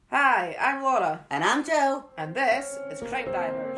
Hi, I'm Laura. And I'm Joe. And this is CrimeDivers.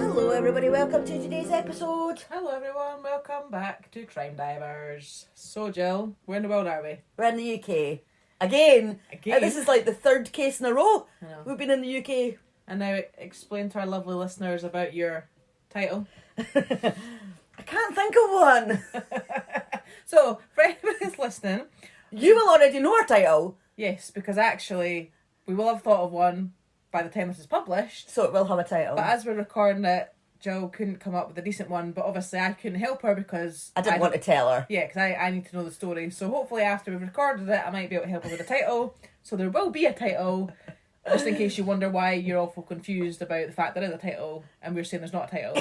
Hello everybody, welcome to today's episode. Hello everyone, welcome back to CrimeDivers. So Jill, where in the world are we? We're in the UK. Again. This is like the third case in a row. I know. We've been in the UK. And now explain to our lovely listeners about your title. I can't think of one. So, for anybody who's listening... You will already know our title. Yes, because actually, we will have thought of one by the time this is published. So it will have a title. But as we're recording it, Jill couldn't come up with a decent one, but obviously I couldn't help her because... I didn't want to tell her. Yeah, because I need to know the story. So hopefully after we've recorded it, I might be able to help her with the title. So there will be a title, just in case you wonder why you're awful confused about the fact there is a title, and we're saying there's not a title.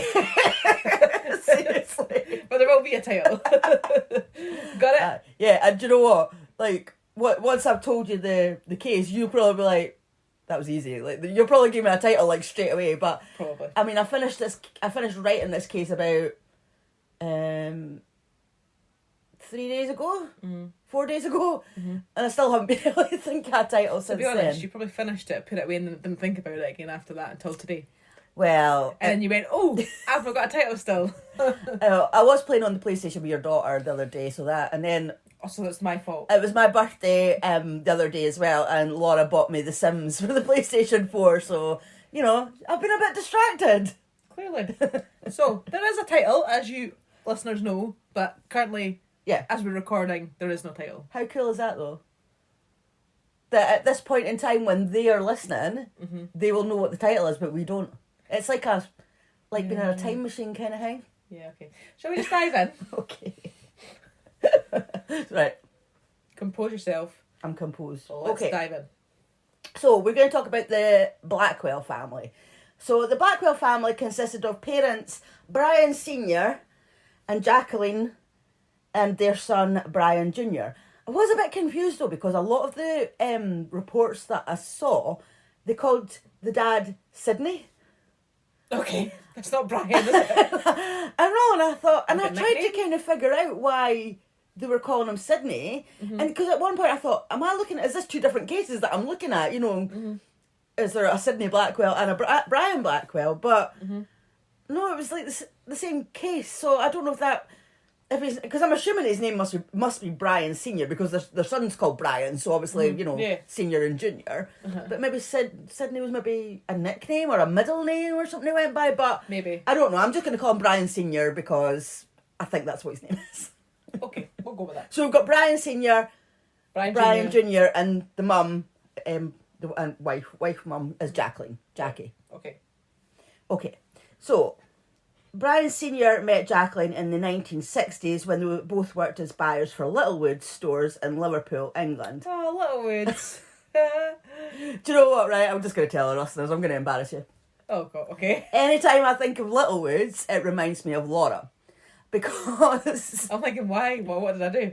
Seriously. But there will be a title. Got it? Yeah, and do you know what? Like, once I've told you the case, you'll probably be like, that was easy. Like, you'll probably give me a title like straight away. But probably. I mean, I finished writing this case about 3 days ago, 4 days ago, and I still haven't been able to think of a title since then. To be honest, you probably finished it, put it away, and didn't think about it again after that until today. Well, And then you went, oh, I've not got a title still. I was playing on the PlayStation with your daughter the other day, so that, and then Also, that's my fault. it was my birthday the other day as well, and Laura bought me The Sims for the PlayStation 4, so, you know, I've been a bit distracted. Clearly. So, there is a title, as you listeners know, but currently, Yeah. as we're recording, there is no title. How cool is that, though? That at this point in time when they are listening, they will know what the title is, but we don't. It's like being in a time machine kind of thing. Yeah, okay. Shall we just dive in? Okay. Right. Compose yourself. I'm composed. So let's dive in. So we're going to talk about the Blackwell family. So the Blackwell family consisted of parents Brian Sr. and Jacqueline and their son Brian Jr. I was a bit confused though because a lot of the reports that I saw, they called the dad Sydney. Okay, that's not Brian, is it? I know, and I thought, and Like I a tried to nickname? kind of figure out why they were calling him Sydney, and because at one point I thought, am I looking at, is this two different cases that I'm looking at, you know, is there a Sydney Blackwell and a Brian Blackwell, but no, it was like the same case, so I don't know if that, because I'm assuming his name must be Brian Senior because their son's called Brian, so obviously you know Senior and Junior. But maybe Sydney was maybe a nickname or a middle name or something he went by. But Maybe. I don't know. I'm just going to call him Brian Senior because I think that's what his name is. Okay, we'll go with that. So we've got Brian Senior, Brian Jr. Junior, and the mum, the wife mum is Jackie. Okay, so Brian Sr. met Jacqueline in the 1960s when they both worked as buyers for Littlewoods stores in Liverpool, England. Oh, Littlewoods. Do you know what, right? I'm just going to tell the listeners, I'm going to embarrass you. Oh, God, okay. Anytime I think of Littlewoods, it reminds me of Laura. Because I'm thinking, why? Well, what did I do?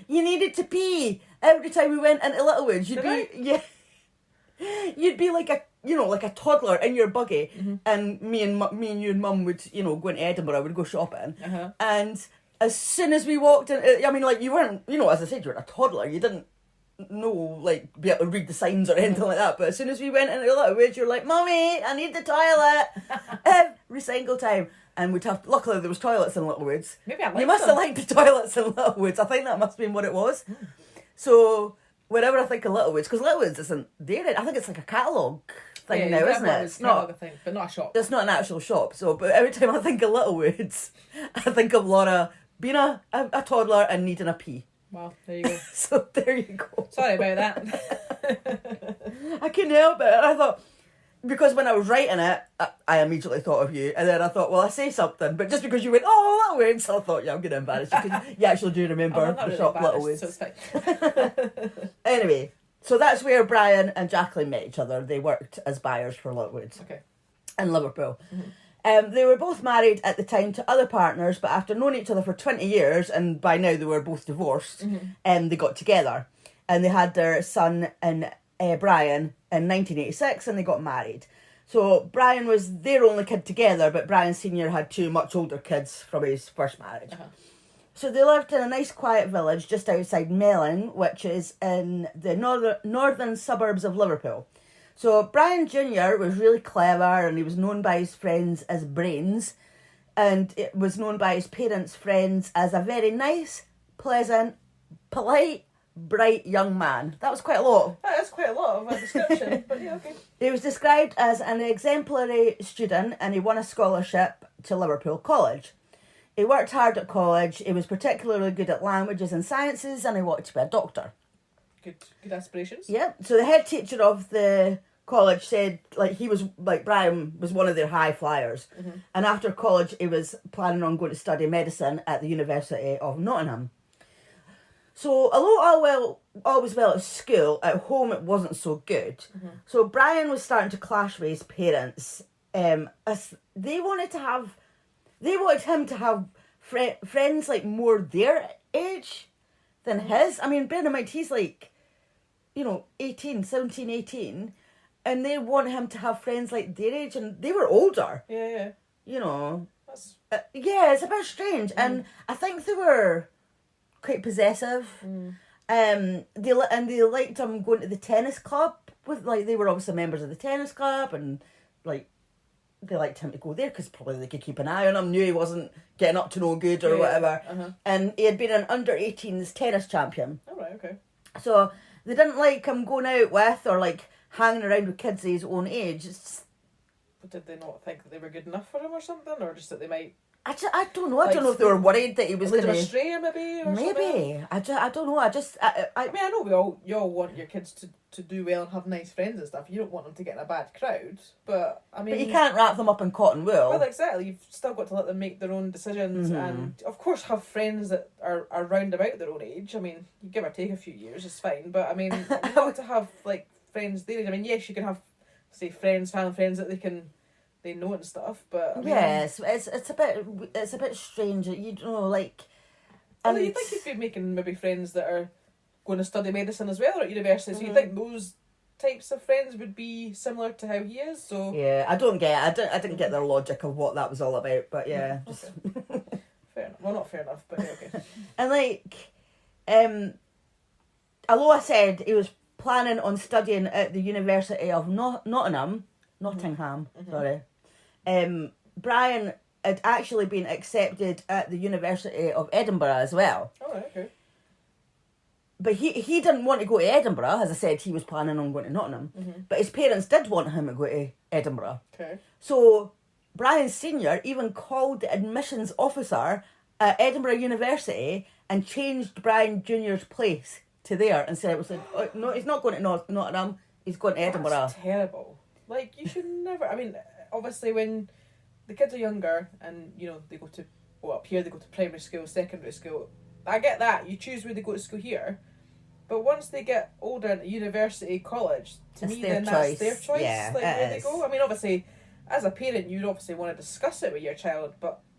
you needed to pee. Every time we went into Littlewoods, you'd be like a toddler in your buggy, and me and you and Mum would, go into Edinburgh, we'd go shopping, and as soon as we walked in, I mean, like, you weren't, as I said, you were a toddler, you didn't know, like, be able to read the signs or anything like that, but as soon as we went into Littlewoods, you're like, Mummy, I need the toilet, every single time. And luckily there was toilets in Littlewoods. Maybe I liked You must them. have liked the toilets in Littlewoods, I think that must have been what it was. So whenever I think of Littlewoods, because Littlewoods isn't there, I think it's like a catalogue thing now, isn't it? It's not a thing, but not a shop. It's not an actual shop. So, but every time I think of Littlewoods, I think of Laura being a toddler and needing a pee. Well, there you go. So there you go. Sorry about that. I couldn't help it. And I thought, because when I was writing it, I immediately thought of you. And then I thought, well, I say something. But just because you went, oh, Littlewoods, I thought, yeah, I'm going to embarrass you. Because you actually do remember the shop Littlewoods. So it's fine. Anyway, so that's where Brian and Jacqueline met each other. They worked as buyers for Littlewoods. Okay. In Liverpool. They were both married at the time to other partners, but after knowing each other for 20 years, and by now they were both divorced, they got together. And they had their son in Brian in 1986 and they got married. So Brian was their only kid together, but Brian Sr. had 2 much older kids from his first marriage. Uh-huh. So they lived in a nice quiet village just outside Melling, which is in the northern suburbs of Liverpool. So Brian Jr. was really clever and he was known by his friends as Brains, and it was known by his parents' friends as a very nice, pleasant, polite, bright young man. That was quite a lot. That is quite a lot of a description, but yeah, okay. He was described as an exemplary student and he won a scholarship to Liverpool College. He worked hard at college, he was particularly good at languages and sciences, and he wanted to be a doctor. Good aspirations. Yeah, so the head teacher of the college said, like, he was, like, Brian was one of their high flyers. Mm-hmm. And after college, he was planning on going to study medicine at the University of Nottingham. So, although all was well at school, at home it wasn't so good. Mm-hmm. So Brian was starting to clash with his parents. As they wanted him to have friends, like, more their age than his. I mean, bear in mind, he's like, 17, 18, and they want him to have friends like their age, and they were older. Yeah. That's... yeah, it's a bit strange, and I think they were quite possessive. They liked him going to the tennis club with, like, they were obviously members of the tennis club, and, like, they liked him to go there because probably they could keep an eye on him, knew he wasn't getting up to no good or whatever. Uh-huh. And he had been an under-18s tennis champion. Oh, right, okay. So they didn't like him going out with or, like, hanging around with kids of his own age. But did they not think that they were good enough for him or something? Or just that they might... I don't know. I don't know if they were worried that he was going to... astray maybe? Or maybe. Something? I don't know. I mean, I know you all want your kids to do well and have nice friends and stuff. You don't want them to get in a bad crowd. But, I mean... But you can't wrap them up in cotton wool. Well, exactly. You've still got to let them make their own decisions and, of course, have friends that are round about their own age. I mean, you give or take a few years, it's fine. But, I mean, you want to have, like, friends their age. I mean, yes, you can have, say, family friends that they know and stuff, but I mean, yes, it's a bit strange. You know, like. Well, you think you'd be making maybe friends that are going to study medicine as well at university, so you think those types of friends would be similar to how he is. So yeah, I don't get. I didn't get their logic of what that was all about, but yeah, just okay. Fair enough. Well, not fair enough, but yeah, okay. And like, although I said he was planning on studying at the University of Nottingham, sorry. Brian had actually been accepted at the University of Edinburgh as well. Oh, okay. But he didn't want to go to Edinburgh. As I said, he was planning on going to Nottingham. Mm-hmm. But his parents did want him to go to Edinburgh. Okay. So Brian Sr. even called the admissions officer at Edinburgh University and changed Brian Jr.'s place to there and said, oh, no, he's not going to Nottingham, he's going to Edinburgh. That's terrible. Like, you should never... I mean, obviously when the kids are younger and, they go to... Well, up here they go to primary school, secondary school. I get that. You choose where they go to school here. But once they get older at university, college, that's their choice. Yeah, like, where they go. I mean, obviously, as a parent, you'd obviously want to discuss it with your child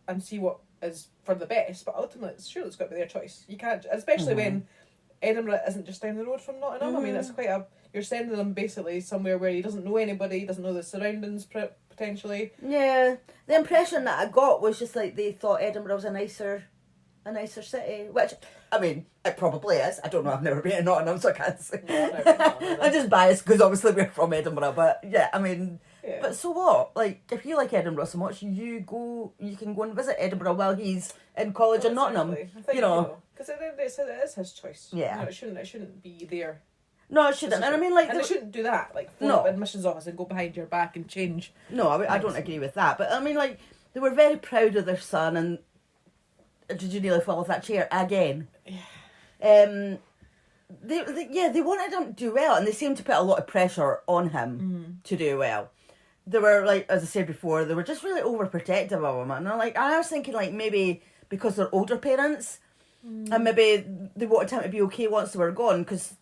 and see what is for the best. But ultimately, it's got to be their choice. You can't... Especially when Edinburgh isn't just down the road from Nottingham. I mean, it's quite a... You're sending them basically somewhere where he doesn't know anybody, doesn't know the surroundings potentially. Yeah, the impression that I got was just like they thought Edinburgh was a nicer city, which, I mean, it probably is. I don't know, I've never been to Nottingham, so I can't say. No, I'm just biased because obviously we're from Edinburgh, but yeah, I mean, but so what? Like, if you like Edinburgh so much, you can go and visit Edinburgh while he's in college in Nottingham, I think, because it is his choice. Yeah. It shouldn't be there. No, it shouldn't. And I mean, like... And they shouldn't do that, like, phone up admissions office and go behind your back and change. No, I don't agree with that. But, I mean, like, they were very proud of their son, and... Did you nearly fall off that chair again? Yeah. They wanted him to do well, and they seemed to put a lot of pressure on him to do well. They were, like, as I said before, they were just really overprotective of him. And I was thinking, like, maybe because they're older parents, and maybe they wanted him to be okay once they were gone, because...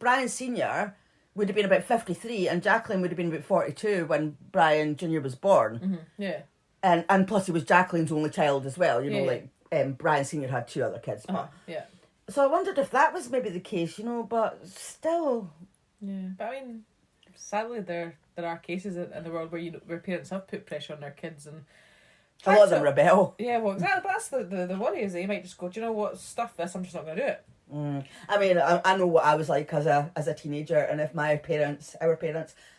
Brian Sr. would have been about 53 and Jacqueline would have been about 42 when Brian Jr. was born. Mm-hmm. Yeah. And plus he was Jacqueline's only child as well, Brian Sr. had 2 other kids. Yeah. So I wondered if that was maybe the case, but still... Yeah, but I mean, sadly, there are cases in the world where where parents have put pressure on their kids and. A lot of them rebel. Yeah, well, exactly. But that's the worry is that you might just go, do you know what, stuff this, I'm just not going to do it. I mean, I know what I was like as a teenager, and if our parents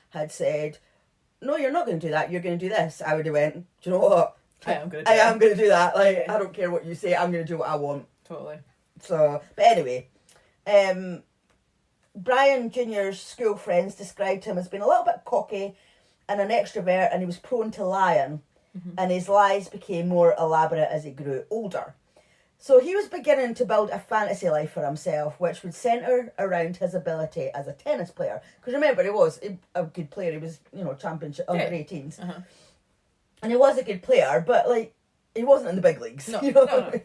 had said, "No, you're not going to do that. You're going to do this," I would have went, "Do you know what? I am going to do that. Like, I don't care what you say. I'm going to do what I want." Totally. So, but anyway, Brian Jr.'s school friends described him as being a little bit cocky and an extrovert, and he was prone to lying, and his lies became more elaborate as he grew older. So he was beginning to build a fantasy life for himself, which would centre around his ability as a tennis player. Because remember, he was a good player. He was, championship under 18s. And he was a good player, but, like, he wasn't in the big leagues. No, no.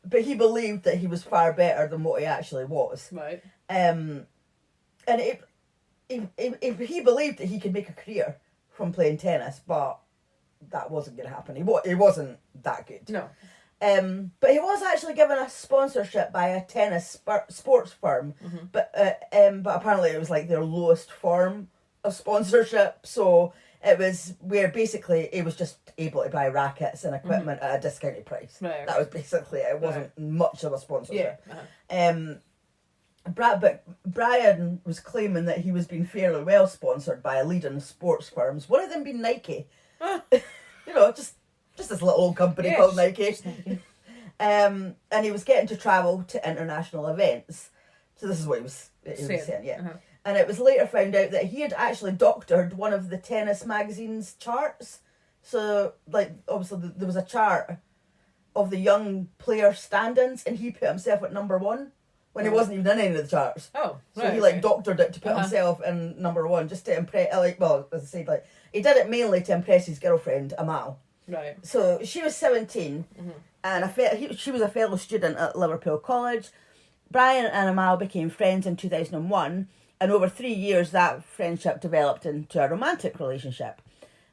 But he believed that he was far better than what he actually was. Right. And he believed that he could make a career from playing tennis, but that wasn't going to happen. He wasn't that good. No. But he was actually given a sponsorship by a tennis sports firm, but apparently it was like their lowest form of sponsorship. So it was where basically he was just able to buy rackets and equipment at a discounted price. Right. That was basically it. Wasn't much of a sponsorship. Yeah. But Brian was claiming that he was being fairly well sponsored by leading sports firms. One of them being Nike. Just this little old company called Nike. And he was getting to travel to international events. So this is what he was saying, yeah. And it was later found out that he had actually doctored one of the tennis magazine's charts. So, like, obviously there was a chart of the young player standings, and he put himself at number 1 when he wasn't even in any of the charts. Oh, right. So he, doctored it to put himself in number 1, just to impress, as I said, he did it mainly to impress his girlfriend, Amal. Right. So she was 17, and she was a fellow student at Liverpool College. Brian and Amal became friends in 2001, and over 3 years that friendship developed into a romantic relationship.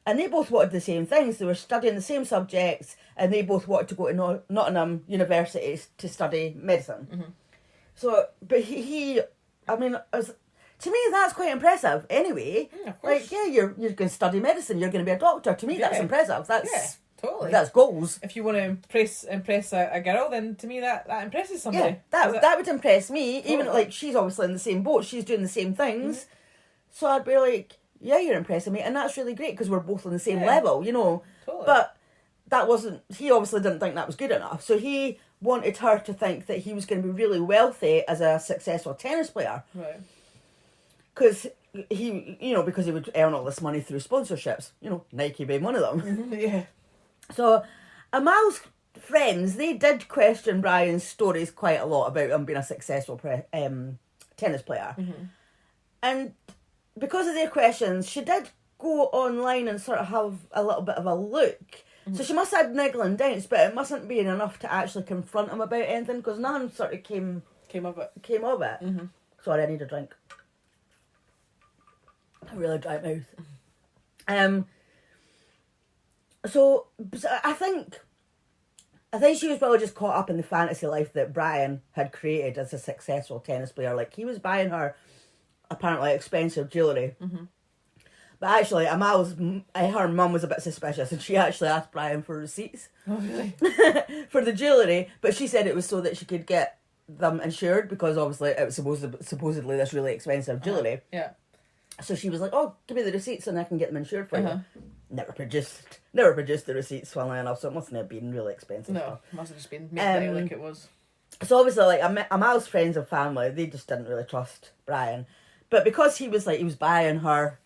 And they both wanted the same things. They were studying the same subjects, and they both wanted to go to Nottingham universities to study medicine. So, but to me, that's quite impressive. Anyway, of course. You're going to study medicine. You're going to be a doctor. To me, that's impressive. Totally. That's goals. If you want to impress a girl, then to me that impresses somebody. Yeah, that would impress me. Totally. Even she's obviously in the same boat. She's doing the same things. So I'd be like, yeah, you're impressing me, and that's really great because we're both on the same level, Totally. But that wasn't. He obviously didn't think that was good enough. So he wanted her to think that he was going to be really wealthy as a successful tennis player. Right. Because because he would earn all this money through sponsorships. Nike being one of them. Yeah. So, Amal's friends, they did question Brian's stories quite a lot about him being a successful tennis player. And because of their questions, she did go online and sort of have a little bit of a look. So she must have had niggling doubts, but it mustn't be enough to actually confront him about anything, because none sort of came of it. Sorry, I need a drink. A really dry mouth. So I think she was probably just caught up in the fantasy life that Brian had created as a successful tennis player. He was buying her apparently expensive jewellery. But actually, her mum was a bit suspicious, and she actually asked Brian for receipts. Oh, really? For the jewellery, but she said it was so that she could get them insured, because obviously it was supposedly this really expensive jewellery. Yeah. So she was like, "Oh, give me the receipts and I can get them insured for you." Never produced the receipts, funnily enough, so it mustn't have been really expensive. No, it must have just been made like it was. So obviously, Amal's friends and family, they just didn't really trust Brian. But because he was buying her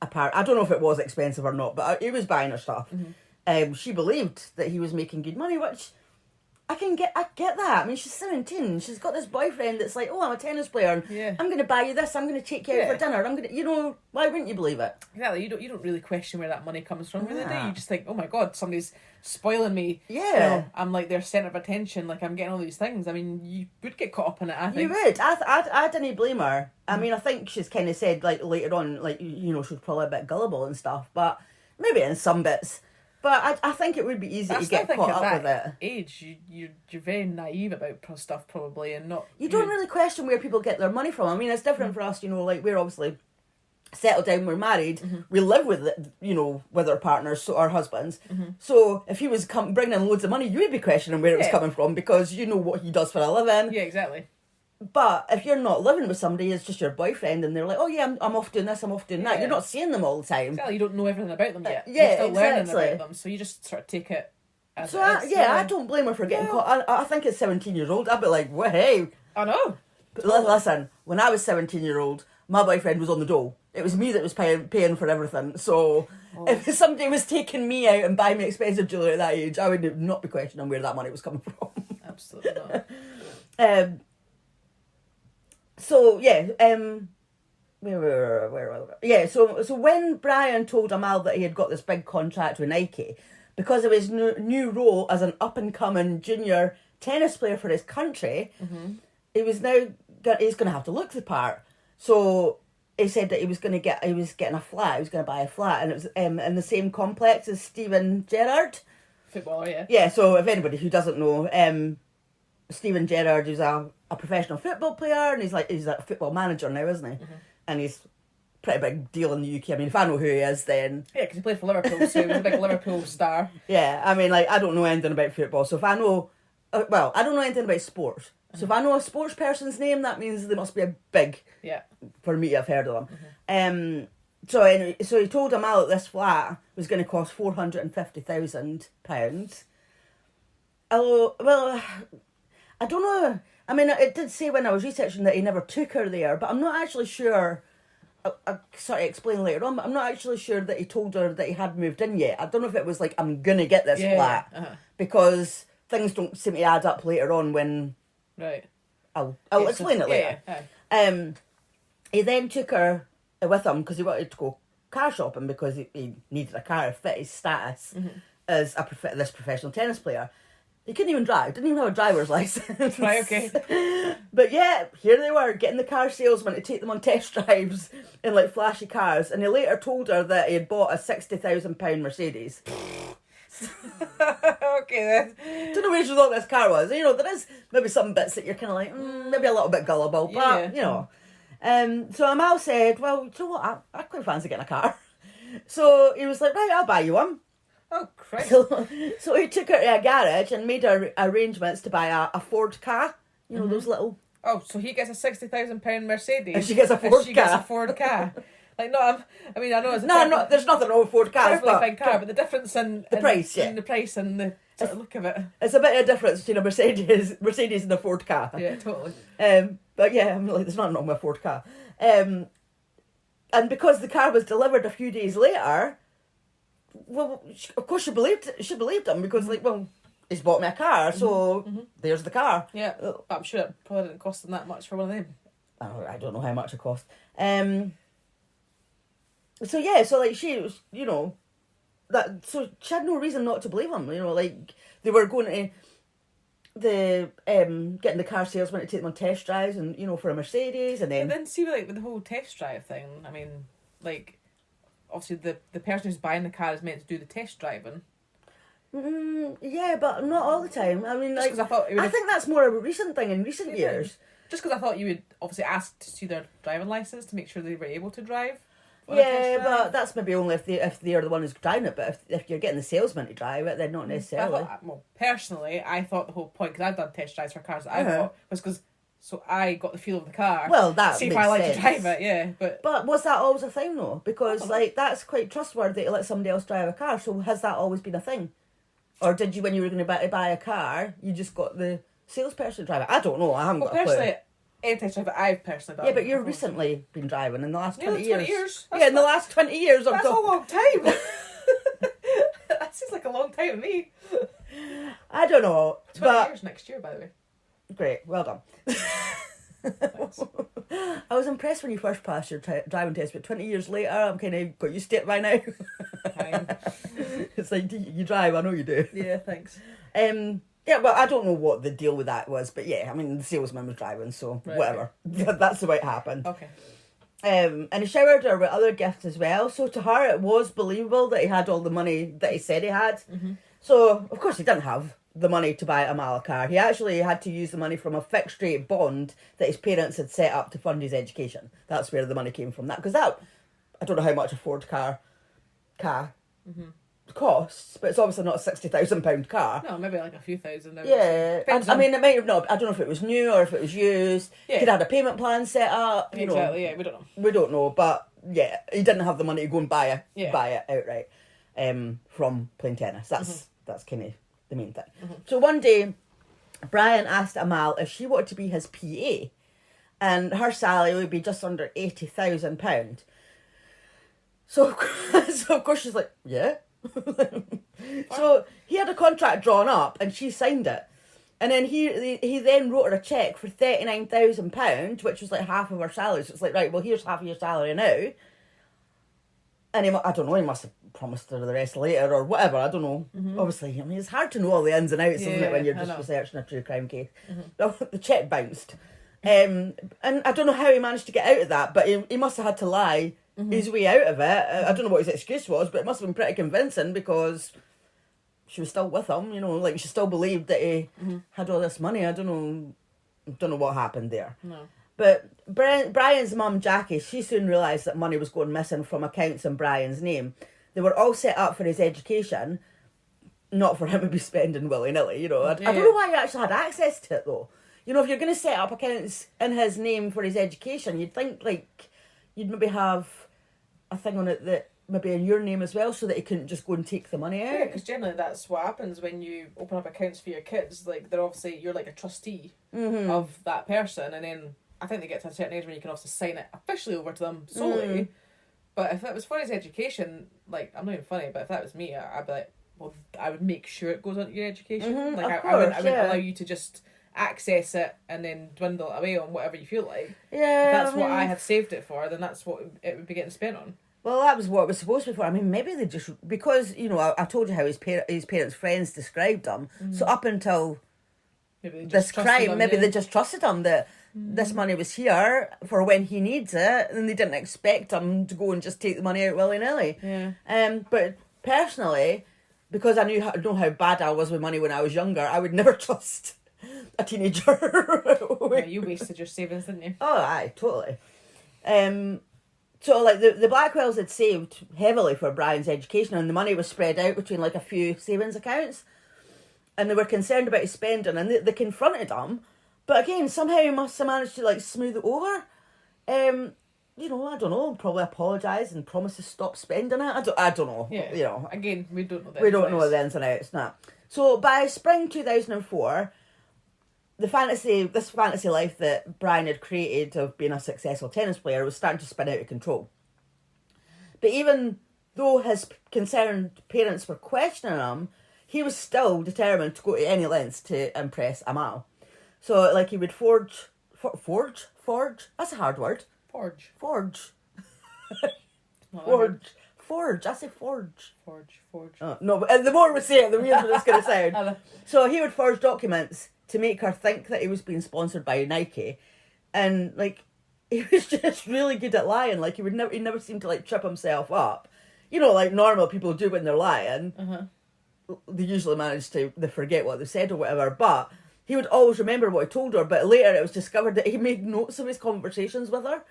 I don't know if it was expensive or not, but he was buying her stuff. She believed that he was making good money, which I get that. I mean, she's 17. She's got this boyfriend that's like, "Oh, I'm a tennis player. And I'm going to buy you this. I'm going to take you out for dinner. I'm going to, why wouldn't you believe it?" Exactly. You don't really question where that money comes from, really, do you? You just think, "Oh my God, somebody's spoiling me." Yeah. I'm like their centre of attention. I'm getting all these things. I mean, you would get caught up in it, I think. You would. I didn't blame her. I mean, I think she's kind of said, later on, she was probably a bit gullible and stuff, but maybe in some bits. But I think it would be easy But I to still get think caught at up that with it. age, you're very naive about stuff probably, and not. You don't really question where people get their money from. I mean, it's different for us, you know, like we're obviously settled down, we're married, we live with it, you know, with our partners, so our husbands. So if he was bringing in loads of money, you would be questioning where it was coming from because you know what he does for a living. Yeah, exactly. But if you're not living with somebody, it's just your boyfriend, and they're like, oh yeah, I'm off doing this, I'm off doing that. You're not seeing them all the time. Exactly, you don't know everything about them yet. Yeah, you're still learning exactly. about them, so you just sort of take it as So it is. I don't blame her for getting caught. I think it's 17-year-old. I'd be like, well, hey. I know. Listen, when I was 17-year-old, my boyfriend was on the dole. It was me that was paying for everything. So if somebody was taking me out and buying me expensive jewellery at that age, I would not be questioning where that money was coming from. Absolutely not. So yeah, So when Brian told Amal that he had got this big contract with Nike because of his new role as an up and coming junior tennis player for his country, he was he's going to have to look the part. So he said that he was getting a flat. He was going to buy a flat, and it was in the same complex as Steven Gerrard. Footballer, yeah. Yeah. So if anybody who doesn't know, Steven Gerrard is a professional football player, and he's a football manager now, isn't he? And he's pretty big deal in the UK. I mean, if I know who he is, then yeah, because he played for Liverpool, so he was a big Liverpool star. Yeah, I mean, like I don't know anything about football, so if I know, I don't know anything about sports. So if I know a sports person's name, that means they must be a big. Yeah. For me to have heard of them. So anyway, so he told Amal that this flat was going to cost £450,000. Although, well, I don't know. I mean, it did say when I was researching that he never took her there, but I'm not actually sure. I'll sort of explain later on, but I'm not actually sure that he told her that he had moved in yet. I don't know if it was like, I'm going to get this flat, because things don't seem to add up later on when... Right. I'll explain it later. Yeah. He then took her with him because he wanted to go car shopping because he needed a car to fit his status as this professional tennis player. He couldn't even drive, didn't even have a driver's license. Right, okay. But yeah, here they were, getting the car salesman to take them on test drives in like flashy cars, and he later told her that he had bought a £60,000 Mercedes. Okay then. Don't know where she thought this car was. You know, there is maybe some bits that you're kind of like, maybe a little bit gullible, but you know. So Amal said, well, you know what, I quite fancy getting a car. So he was like, right, I'll buy you one. Oh, Christ. So he took her to a garage and made arrangements to buy a Ford car. You know, those little... Oh, so he gets a £60,000 Mercedes. And she gets a Ford car. She gets a Ford car. Like, no, I know it's a No, there's nothing wrong with Ford cars, perfectly fine car, but the difference in the price, in the price and the sort of look of it. It's a bit of a difference between a Mercedes and a Ford car. Yeah, totally. But yeah, I'm like, there's nothing wrong with a Ford car. And because the car was delivered a few days later, well, of course she believed him because, like, well, he's bought me a car, so there's the car. Yeah, but I'm sure it probably didn't cost him that much for one of them. I don't know how much it cost. So yeah, so like she was, you know, so she had no reason not to believe him. You know, like they were going to getting the car salesman to take them on test drives, and you know, for a Mercedes, and then see, like, with the whole test drive thing. I mean, like, obviously the person who's buying the car is meant to do the test driving. Yeah, but not all the time. I mean, like, I think that's more of a recent thing in recent years. Just because I thought you would obviously ask to see their driving license to make sure they were able to drive. Yeah, but that's maybe only if they are the one who's driving it. But if you're getting the salesman to drive it, then not necessarily. Personally, I thought the whole point, because I've done test drives for cars that I bought, was because so I got the feel of the car. Well, that see makes if I like sense. to drive it, yeah. But was that always a thing though? Because like that's quite trustworthy to let somebody else drive a car. So has that always been a thing, or did you, when you were going to buy a car, you just got the salesperson to drive it? I don't know. I haven't got a clue. Any test drive I've personally done. Yeah, but you've recently been driving in the last 20 years. Yeah, in the last 20 years. That's a long time. That seems like a long time to me. I don't know. 20 years next year, by the way. Great, well done. I was impressed when you first passed your driving test, but 20 years later, I'm kind of got used to it by now. It's like, you drive, I know you do. Yeah, thanks. Yeah, well, I don't know what the deal with that was, but yeah, I mean, the salesman was driving, so whatever. Okay. That's the way it happened. Okay. And he showered her with other gifts as well. So to her, it was believable that he had all the money that he said he had. Mm-hmm. So, of course, he didn't have the money to buy Amal a car. He actually had to use the money from a fixed rate bond that his parents had set up to fund his education. That's where the money came from. That, because that, I don't know how much a Ford car Mm-hmm. costs, but it's obviously not a £60,000 car. No, maybe like a few thousand. Yeah, I mean, it might have not. I don't know if it was new or if it was used. Yeah. He'd had a payment plan set up. You know, Yeah, we don't know. we don't know, but yeah, he didn't have the money to go and buy it outright from playing tennis. That's kind of the main thing. Mm-hmm. So one day, Brian asked Amal if she wanted to be his PA, and her salary would be just under £80,000. So of course she's like, yeah. So he had a contract drawn up, and she signed it. And then he then wrote her a cheque for £39,000, which was like half of her salary. So it's like, right, well, here's half of your salary now. And I don't know, he must have promised her the rest later or whatever. I don't know. Mm-hmm. Obviously, I mean, it's hard to know all the ins and outs, isn't it, when you're just researching a true crime case. Mm-hmm. The cheque bounced. And I don't know how he managed to get out of that, but he must have had to lie his way out of it. I don't know what his excuse was, but it must have been pretty convincing because she was still with him, you know, like she still believed that he had all this money. I don't know what happened there. No. But Brian's mum, Jackie, she soon realised that money was going missing from accounts in Brian's name. They were all set up for his education, not for him to be spending willy-nilly, you know. I don't know why he actually had access to it, though. You know, if you're going to set up accounts in his name for his education, you'd think, like, you'd maybe have a thing on it that maybe in your name as well, so that he couldn't just go and take the money out. Yeah, because generally that's what happens when you open up accounts for your kids. Like, they're obviously, you're like a trustee of that person, and then I think they get to a certain age when you can also sign it officially over to them solely. But if that was for his education, like, I'm not even funny, but if that was me, I'd be like, well, I would make sure it goes onto your education. Like, I wouldn't allow you to just access it and then dwindle it away on whatever you feel like. Yeah, if that's what I had saved it for, then that's what it would be getting spent on. Well, that was what it was supposed to be for. I mean, maybe they just, because, you know, I told you how his parents' friends described him. So up until this crime, maybe they just trusted him that this money was here for when he needs it, and they didn't expect him to go and just take the money out willy-nilly. Yeah. But personally, because I know how bad I was with money when I was younger, I would never trust a teenager. Yeah, you wasted your savings, didn't you? Oh, aye, totally. So, like, the Blackwells had saved heavily for Brian's education, and the money was spread out between, like, a few savings accounts. And they were concerned about his spending, and they confronted him. But again, somehow he must have managed to, like, smooth it over. You know, I don't know, probably apologise and promise to stop spending it. I don't know. Yeah. You know. Again, we don't know the We don't know the ins and outs, nah. So, by spring 2004... this fantasy life that Brian had created of being a successful tennis player was starting to spin out of control. But even though his concerned parents were questioning him, he was still determined to go to any lengths to impress Amal. So, like, he would forge? That's a hard word. Forge. I say forge. Forge. Oh, no, but the more we say it, the weirder it's going to sound. So he would forge documents to make her think that he was being sponsored by Nike, and like he was just really good at lying. Like he never seemed to like trip himself up, you know, like normal people do when they're lying. They usually manage to forget what they said or whatever, but he would always remember what he told her. But later it was discovered that he made notes of his conversations with her,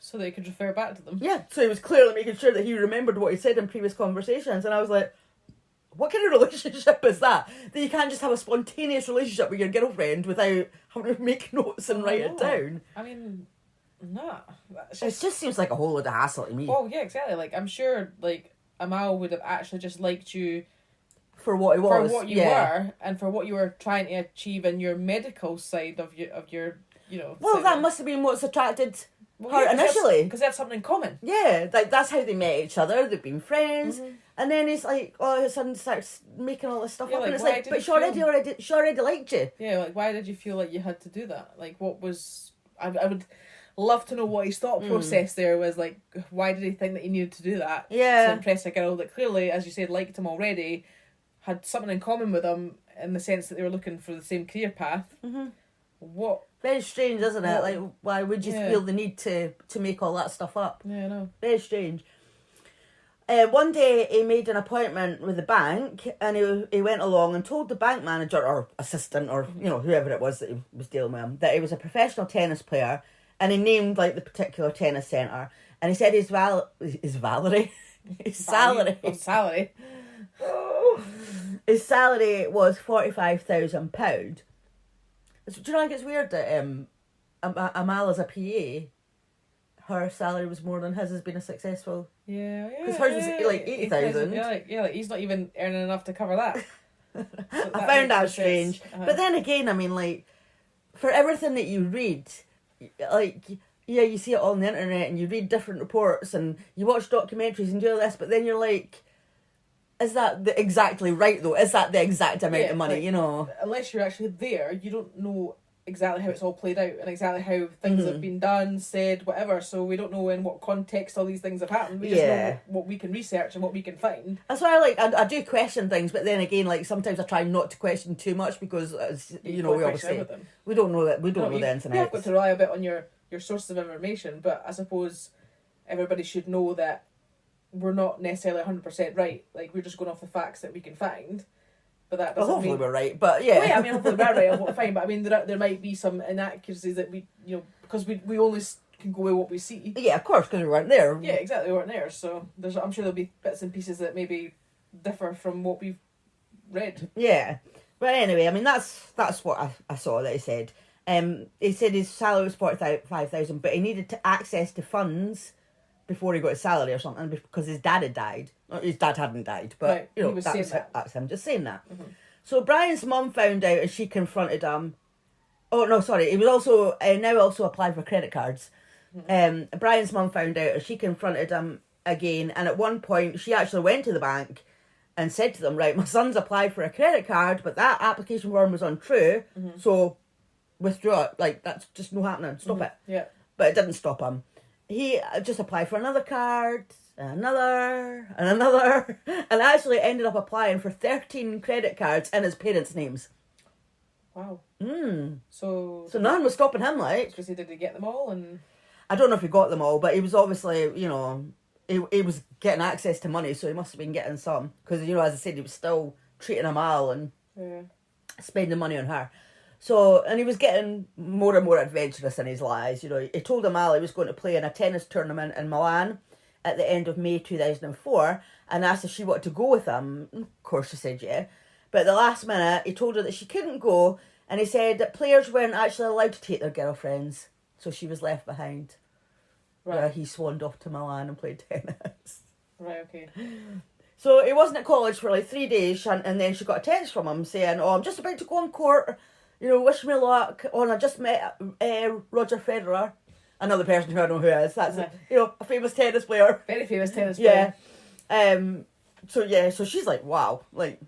so that he could refer back to them. Yeah, so he was clearly making sure that he remembered what he said in previous conversations, and I was like, what kind of relationship is that? That you can't just have a spontaneous relationship with your girlfriend without having to make notes and write it down? I mean, nah. It just seems like a whole load of hassle to me. Oh, yeah, exactly. Like, I'm sure, like, Amal would have actually just liked you for what it was. For what you were, and for what you were trying to achieve in your medical side of your you know... Well, that must have been what's attracted her initially. Because they had something in common. Yeah, like, that's how they met each other. They've been friends. And then he's like, all of a sudden starts making all this stuff up, like, and it's like, but she already liked you. Yeah, like, why did you feel like you had to do that? Like, what was... I would love to know what his thought process there was. Like, why did he think that he needed to do that? Yeah. To impress a girl that clearly, as you said, liked him already, had something in common with him in the sense that they were looking for the same career path. what? Very strange, isn't it? What? Like, why would you feel the need to make all that stuff up? Yeah, I know. Very strange. One day he made an appointment with the bank, and he went along and told the bank manager or assistant or whoever it was that he was dealing with him that he was a professional tennis player, and he named like the particular tennis centre, and he said his salary his salary was £45,000. Do you know, I think it's weird that Amal as a PA, her salary was more than his as being a successful. Yeah. Because hers was like 80,000. Yeah, he's not even earning enough to cover that. I found that strange. But then again, I mean, like, for everything that you read, like, yeah, you see it on the internet and you read different reports and you watch documentaries and do all this, but then you're like, is that exactly right though? Is that the exact amount of money, like, Unless you're actually there, you don't know exactly how it's all played out and exactly how things have been done, said, whatever. So we don't know in what context all these things have happened. We just know what we can research and what we can find. That's why I do question things, but then again, like, sometimes I try not to question too much because, we obviously we don't know that we don't know the ins and outs. You've got to rely a bit on your sources of information, but I suppose everybody should know that we're not necessarily 100% right. Like, we're just going off the facts that we can find. But that doesn't hopefully mean we're right, but yeah. Well, yeah, I mean, hopefully we're right, we're fine, but I mean, there might be some inaccuracies that we, because we only can go with what we see. Yeah, of course, because we weren't there. Yeah, exactly, we weren't there, so I'm sure there'll be bits and pieces that maybe differ from what we've read. Yeah, but anyway, I mean, that's what I saw that he said. He said his salary was £45,000, but he needed to access to funds before he got his salary or something because his dad had died. His dad hadn't died, but right. That's him just saying that. Mm-hmm. So Brian's mum found out as she confronted him. Oh no, sorry. He was also now also applied for credit cards. Mm-hmm. Brian's mum found out as she confronted him again, and at one point she actually went to the bank and said to them, "Right, my son's applied for a credit card, but that application form was untrue, so withdraw it. Like, that's just no happening. Stop it." Yeah. But it didn't stop him. He just applied for another card, another, and actually ended up applying for 13 credit cards in his parents' names. Wow. So nothing was stopping him, like. Because did he get them all? And I don't know if he got them all, but he was obviously, he was getting access to money, so he must have been getting some. Because, as I said, he was still treating Amal and spending money on her. So, and he was getting more and more adventurous in his lies. He told Amal he was going to play in a tennis tournament in Milan at the end of May 2004 and asked if she wanted to go with him. Of course she said yeah. But at the last minute, he told her that she couldn't go, and he said that players weren't actually allowed to take their girlfriends. So she was left behind. Right. Where he swanned off to Milan and played tennis. Right, okay. So he wasn't at college for like 3 days, and then she got a text from him saying, "Oh, I'm just about to go on court. Wish me luck. Oh, and I just met Roger Federer," another person who I don't know who is. That's a famous tennis player. Very famous tennis player. Yeah. So she's like, wow, like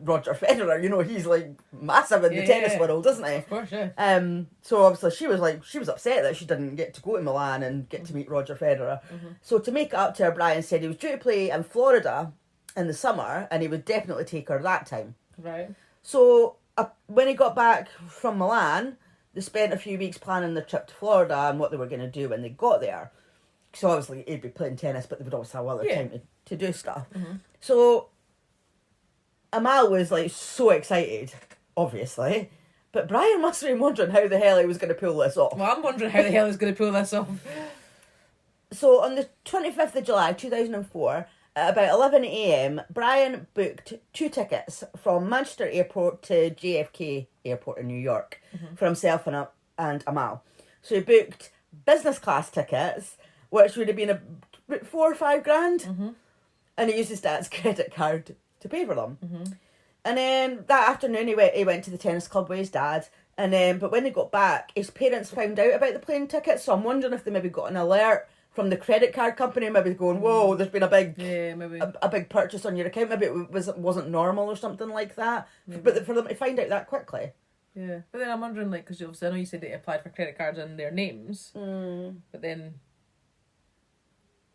Roger Federer. He's like massive in the tennis world, isn't he? Of course, yeah. So obviously she was upset that she didn't get to go to Milan and get to meet Roger Federer. Mm-hmm. So to make it up to her, Brian said he was due to play in Florida in the summer, and he would definitely take her that time. Right. So when he got back from Milan, they spent a few weeks planning the trip to Florida and what they were going to do when they got there. So obviously he'd be playing tennis, but they would also have other time to do stuff. Mm-hmm. So Amal was like so excited, obviously, but Brian must have been wondering how the hell he was going to pull this off. Well, I'm wondering how the hell he's going to pull this off. So on the 25th of July 2004, at about 11 a.m, Brian booked 2 tickets from Manchester Airport to JFK Airport in New York for himself and Amal. So he booked business class tickets, which would have been about 4 or 5 grand, and he used his dad's credit card to pay for them. And then that afternoon he went to the tennis club with his dad, and then but when they got back, his parents found out about the plane tickets. So I'm wondering if they maybe got an alert from the credit card company, maybe going, "Whoa, there's been a big a big purchase on your account." Maybe it wasn't normal or something like that. Maybe. But for them to find out that quickly. Yeah, but then I'm wondering, like, because obviously I know you said they applied for credit cards in their names, but then,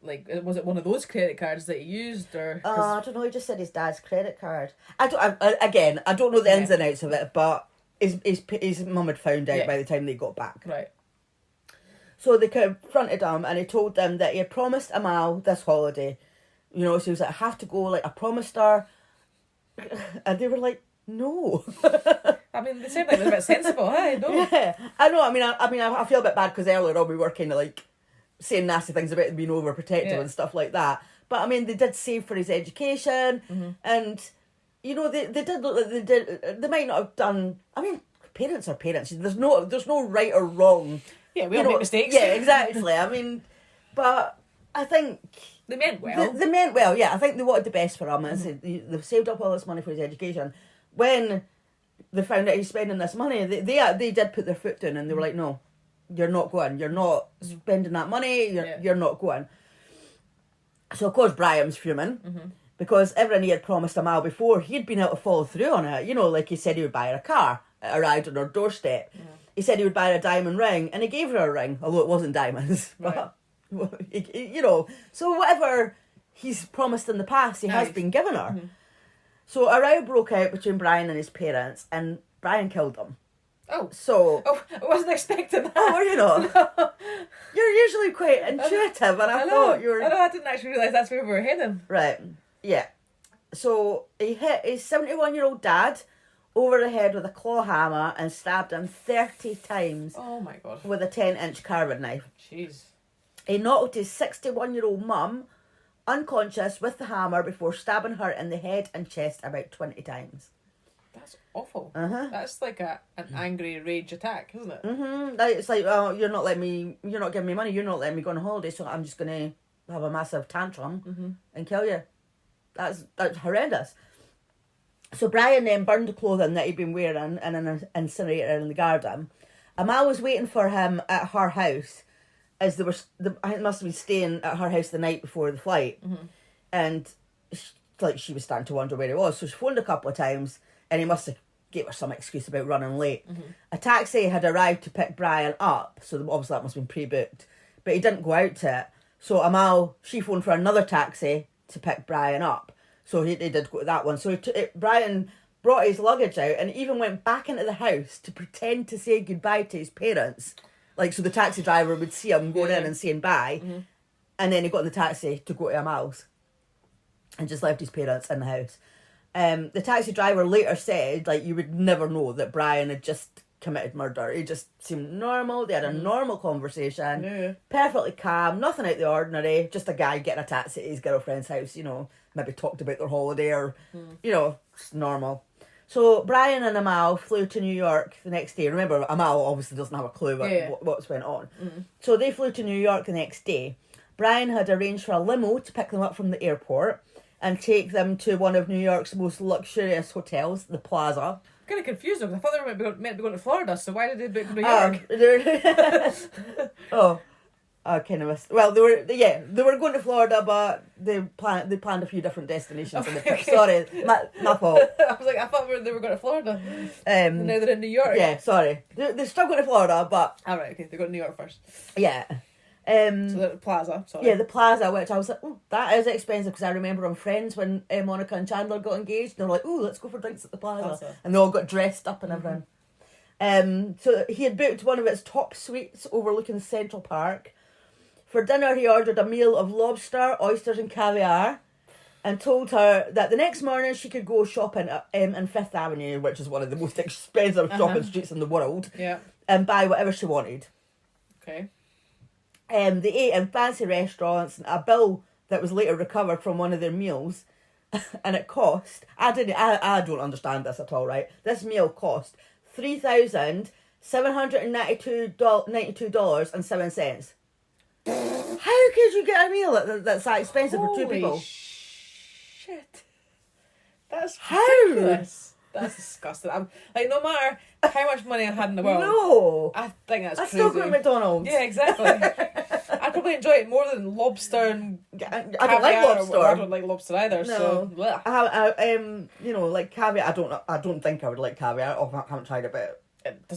like, was it one of those credit cards that he used, or? I don't know. He just said his dad's credit card. I don't know the ins and outs of it, but his mum had found out by the time they got back. Right. So they confronted him and he told them that he had promised Amal this holiday. You know, so he was like, I have to go, like, I promised her. And they were like, no. I mean, they sound like they're a bit sensible, hey? No. Yeah, I know. I feel a bit bad because earlier on we were kind of like saying nasty things about him being overprotective and stuff like that. But I mean, they did save for his education, and you know, they did look like they did. They might not have done. I mean, parents are parents. There's no right or wrong. Yeah, we all make mistakes. Yeah, exactly. I mean, but I think they meant well. They meant well. Yeah, I think they wanted the best for him. They've saved up all this money for his education. When they found out he's spending this money, they did put their foot down and they were like, no, you're not going. You're not spending that money. You're not going. So, of course, Brian's fuming because everything he had promised Amal before, he'd been able to follow through on it. You know, like he said he would buy her a car. It arrived on her doorstep. Yeah. He said he would buy her a diamond ring, and he gave her a ring, although it wasn't diamonds. Right. But, you know, so whatever he's promised in the past, he has been given her. So a row broke out between Brian and his parents, and Brian killed them. Oh. So... Oh, I wasn't expecting that. Oh, you know. No. You're usually quite intuitive, and I thought you were... I didn't actually realise that's where we were heading. Right. Yeah. So he hit his 71-year-old dad over the head with a claw hammer and stabbed him 30 times. Oh, my God. With a 10-inch carving knife. Jeez. He knocked his 61-year-old mum unconscious with the hammer before stabbing her in the head and chest about 20 times. That's awful. That's like an angry rage attack, isn't it? It's like, oh, you're not giving me money, you're not letting me go on holiday, so I'm just going to have a massive tantrum and kill you. That's horrendous. So Brian then burned the clothing that he'd been wearing in an incinerator in the garden. Amal was waiting for him at her house as I must have been staying at her house the night before the flight. And she was starting to wonder where he was. So she phoned a couple of times and he must have gave her some excuse about running late. A taxi had arrived to pick Brian up. So obviously that must have been pre-booked. But he didn't go out to it. So Amal, she phoned for another taxi to pick Brian up. So he did go to that one. So Brian brought his luggage out and even went back into the house to pretend to say goodbye to his parents. Like, so the taxi driver would see him going in and saying bye. And then he got in the taxi to go to Amal's and just left his parents in the house. The taxi driver later said, like, you would never know that Brian had just committed murder. He just seemed normal. They had a normal conversation. Perfectly calm. Nothing out of the ordinary. Just a guy getting a taxi at his girlfriend's house, you know. Maybe talked about their holiday or, you know, just normal. So Brian and Amal flew to New York the next day. Remember, Amal obviously doesn't have a clue what's went on. So they flew to New York the next day. Brian had arranged for a limo to pick them up from the airport and take them to one of New York's most luxurious hotels, the Plaza. I'm kind of confused though, because I thought they were meant to be going to Florida, so why did they book New York? I kind of missed. Well, they were going to Florida, but they planned a few different destinations on the trip. Sorry, my fault. I was like, I thought they were going to Florida. And now they're in New York. Yeah, sorry. They're still going to Florida, but... All right, okay, they're going to New York first. Yeah. So the Plaza, sorry. Yeah, the Plaza, which I was like, oh, that is expensive, because I remember on Friends when Monica and Chandler got engaged, they were like, oh, let's go for drinks at the Plaza. And they all got dressed up and everything. So he had booked one of its top suites overlooking Central Park. For dinner, he ordered a meal of lobster, oysters and caviar and told her that the next morning she could go shopping in Fifth Avenue, which is one of the most expensive shopping streets in the world, and buy whatever she wanted. Okay. They ate in fancy restaurants, and a bill that was later recovered from one of their meals, and it cost, I don't understand this at all, right? This meal cost $3,792.07. How could you get a meal that's that expensive for two people? Shit. That's ridiculous. That's disgusting. I'm like, no matter how much money I had in the world, no, I think that's crazy. still go to McDonald's. Yeah, exactly. I'd probably enjoy it more than lobster and I don't like lobster. I don't like lobster either. No. So you know, like caviar. I don't think I would like caviar. I haven't tried it, but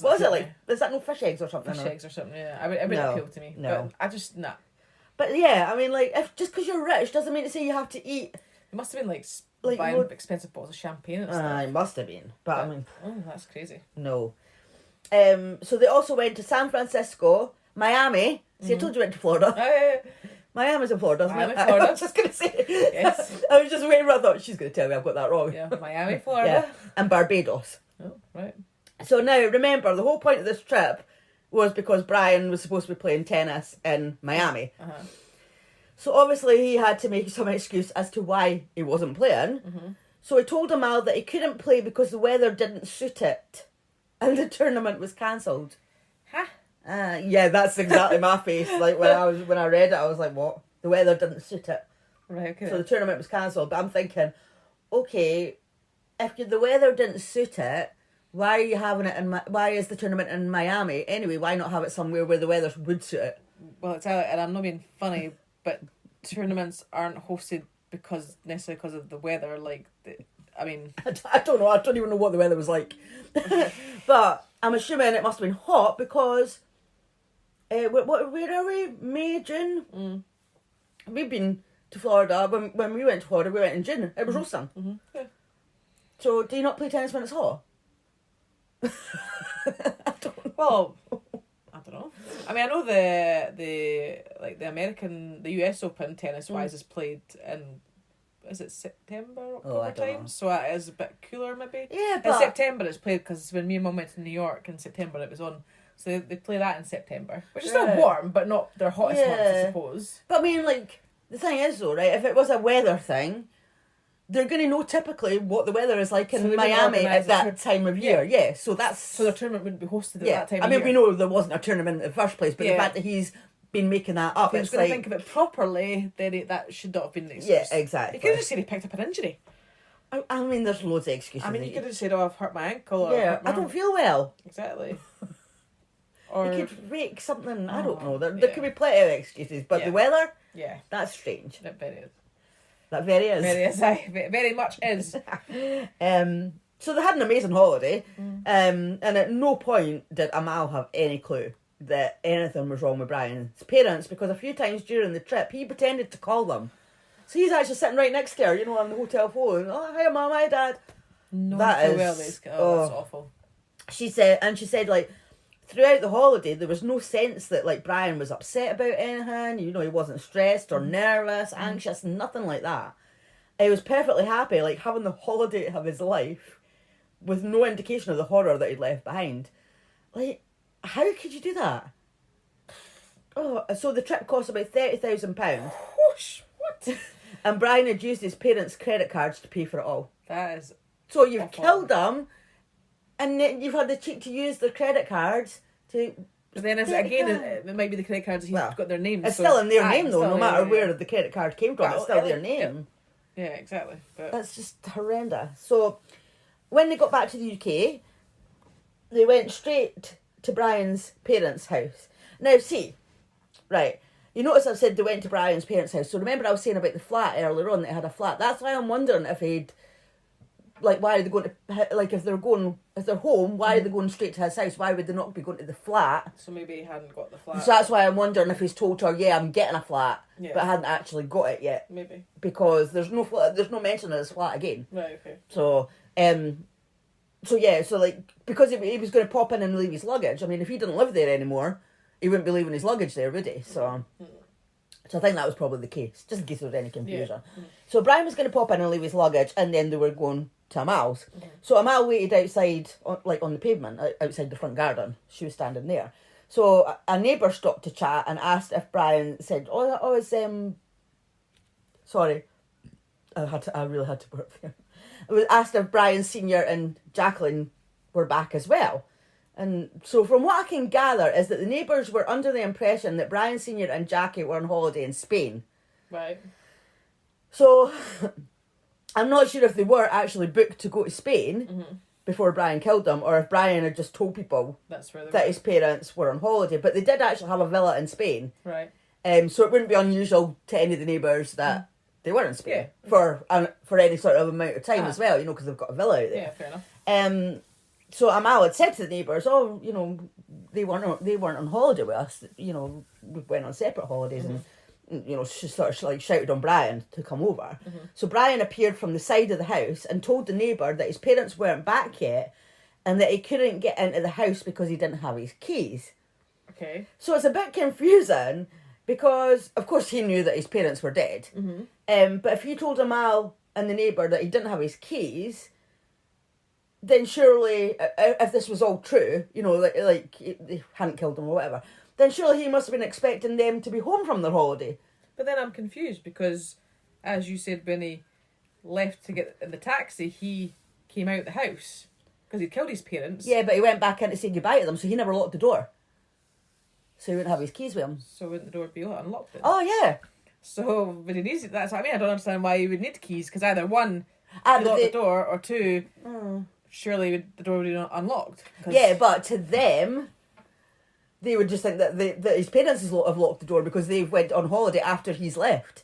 what is it like? Is that no fish eggs or something? Fish eggs or something. Yeah, it wouldn't appeal to me. No, but I just nah. But yeah, I mean, like, if just because you're rich doesn't mean to say you have to eat. It must have been like like buying expensive bottles of champagne and stuff. it must have been, but I mean, oh, that's crazy. no. So they also went to San Francisco, Miami. See, I told you we went to Florida. Miami's in Florida, isn't Miami, it? Florida. I was just going to say. Yes. I was just waiting for I thought she's going to tell me I've got that wrong. Yeah, Miami, Florida. And Barbados. Oh, right. So now, remember, the whole point of this trip was because Brian was supposed to be playing tennis in Miami. Uh-huh. So obviously he had to make some excuse as to why he wasn't playing. Mm-hmm. So he told Amal that he couldn't play because the weather didn't suit it. And the tournament was cancelled. Huh? Yeah, that's exactly my face. Like when I read it, I was like, "What? The weather didn't suit it." Right. Okay. So the tournament was cancelled. But I'm thinking, okay, if the weather didn't suit it, why are you having it why is the tournament in Miami anyway? Why not have it somewhere where the weather would suit it? Well, it's out, and I'm not being funny, but tournaments aren't hosted necessarily because of the weather. Like, I mean, I don't know. I don't even know what the weather was like. Okay. But I'm assuming it must have been hot because. Where are we? May, June? Mm. We've been to Florida. When we went to Florida, we went in June. It was roasting. Mm-hmm. Yeah. So, do you not play tennis when it's hot? Well, I don't know. I mean, I know the US Open tennis wise is played in, is it September, October I don't time? know. So it is a bit cooler maybe. Yeah, In but September it's played because when me and Mum went to New York in September it was on. So they play that in September, which is still Right. warm, but not their hottest months, I Yeah. suppose. I mean, like, the thing is though, right? If it was a weather thing, they're going to know typically what the weather is like So in they wouldn't Miami organise at that time of year. Yeah, so that's So the tournament wouldn't be hosted at yeah. that time I of mean, year. we know there wasn't a tournament in the first place, but the Yeah. fact that he's been making that up, If he was it's going like to think of it properly, then that should not have been the excuse. yeah, exactly. You could have just said he picked up an injury. I mean, there's loads of excuses. I mean, that you could have said, "Oh, I've hurt my ankle." Or I've yeah, hurt my I don't arm. feel well. Exactly. Or You could rake something. I don't know. There yeah. could be plenty of excuses, but Yeah. the weather, yeah, that's strange. it very is. That very is. Very is. Very much is. So they had an amazing holiday, and at no point did Amal have any clue that anything was wrong with Brian's parents, because a few times during the trip he pretended to call them. So he's actually sitting right next to her, on the hotel phone. Oh, hi, Mum, hi, Dad. No, That well, is- that's oh. awful. She said, like, throughout the holiday, there was no sense that, like, Brian was upset about anything. He wasn't stressed or nervous, anxious, nothing like that. He was perfectly happy, like, having the holiday of his life with no indication of the horror that he'd left behind. Like, how could you do that? Oh, so the trip cost about £30,000. Whoosh! What? And Brian had used his parents' credit cards to pay for it all. That is. So you've awful. killed them, and then you've had the cheek to use their credit cards to... But then it might be the credit cards he's got their names. It's so still in their aye, name it's though, still no there, matter yeah. where the credit card came from, it's still their name. Yeah, exactly. But That's just horrendous. So when they got back to the UK, they went straight to Brian's parents' house. Now see, right, you notice I've said they went to Brian's parents' house. So remember I was saying about the flat earlier on, they had a flat. That's why I'm wondering if he'd, like, why are they going to, like, if they're home, why are they going straight to his house? Why would they not be going to the flat? so maybe he hadn't got the flat. So that's why I'm wondering if he's told her, yeah, I'm getting a flat, Yeah. but hadn't actually got it yet. Maybe. Because there's no mention of his flat again. Right. Okay. So, like, because he was going to pop in and leave his luggage. I mean, if he didn't live there anymore, he wouldn't be leaving his luggage there, would he? So I think that was probably the case, just in case there was any confusion. Yeah. So Brian was going to pop in and leave his luggage, and then they were going to Amal's. So Amal waited outside, on the pavement, outside the front garden. She was standing there. So a neighbour stopped to chat and asked if Brian said, sorry, I really had to burp there. I was asked if Brian Senior and Jacqueline were back as well. And so from what I can gather is that the neighbours were under the impression that Brian Senior and Jackie were on holiday in Spain. Right. So I'm not sure if they were actually booked to go to Spain before Brian killed them, or if Brian had just told people That's where that his parents were on holiday. But they did actually have a villa in Spain. Right. So it wouldn't be unusual to any of the neighbours that they were in Spain for any sort of amount of time as well, because they've got a villa out there. Yeah, fair enough. So Amal had said to the neighbours, they weren't on holiday with us. We went on separate holidays, and you know, she sort of like shouted on Brian to come over. So Brian appeared from the side of the house and told the neighbour that his parents weren't back yet and that he couldn't get into the house because he didn't have his keys. Okay. So it's a bit confusing because, of course, he knew that his parents were dead. But if he told Amal and the neighbour that he didn't have his keys, then surely, if this was all true, you know, like they hadn't killed him or whatever, then surely he must have been expecting them to be home from their holiday. But then I'm confused because, as you said, when he left to get in the taxi, he came out the house because he'd killed his parents. Yeah, but he went back in to say goodbye to them, so he never locked the door. So he wouldn't have his keys with him. So wouldn't the door be unlocked then? Oh, yeah. So, but he needs it. That's what I mean. I don't understand why he would need keys because either one, Ah, he but locked they- the door, or two, surely the door would be unlocked. 'Cause- Yeah, but to them, they would just think that his parents have locked the door because they went on holiday after he's left.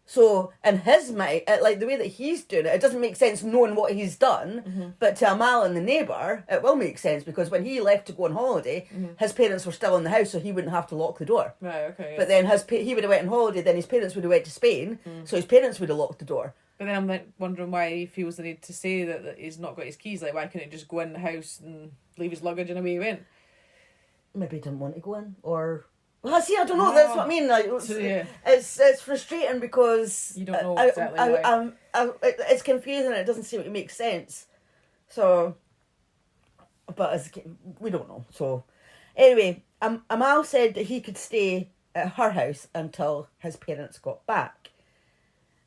So in his mind, like the way that he's doing it, it doesn't make sense knowing what he's done. But to Amal and the neighbour, it will make sense because when he left to go on holiday, his parents were still in the house, so he wouldn't have to lock the door. Right. Okay. Yeah. But then he would have went on holiday, then his parents would have went to Spain, so his parents would have locked the door. But then I'm like wondering why he feels the need to say that he's not got his keys. Like, why couldn't he just go in the house and leave his luggage and away he went? Maybe he didn't want to go in, or... Well, see, I don't know, that's what I mean. Like, So, yeah. it's frustrating because... You don't know exactly why. It's confusing, it doesn't seem to make sense. So... But we don't know, so... Anyway, Amal said that he could stay at her house until his parents got back.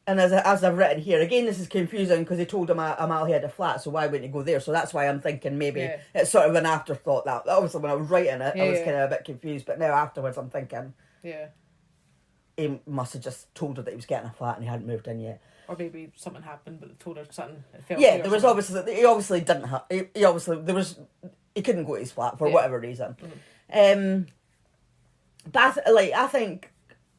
And as I've written here, again, this is confusing because he told Amal he had a flat, so why wouldn't he go there? So that's why I'm thinking maybe it's sort of an afterthought. That obviously when I was writing it, I was kind of a bit confused, but now afterwards I'm thinking he must have just told her that he was getting a flat and he hadn't moved in yet. Or maybe something happened, but they told her something. Yeah, there was obviously he didn't have he couldn't go to his flat for whatever reason. But I think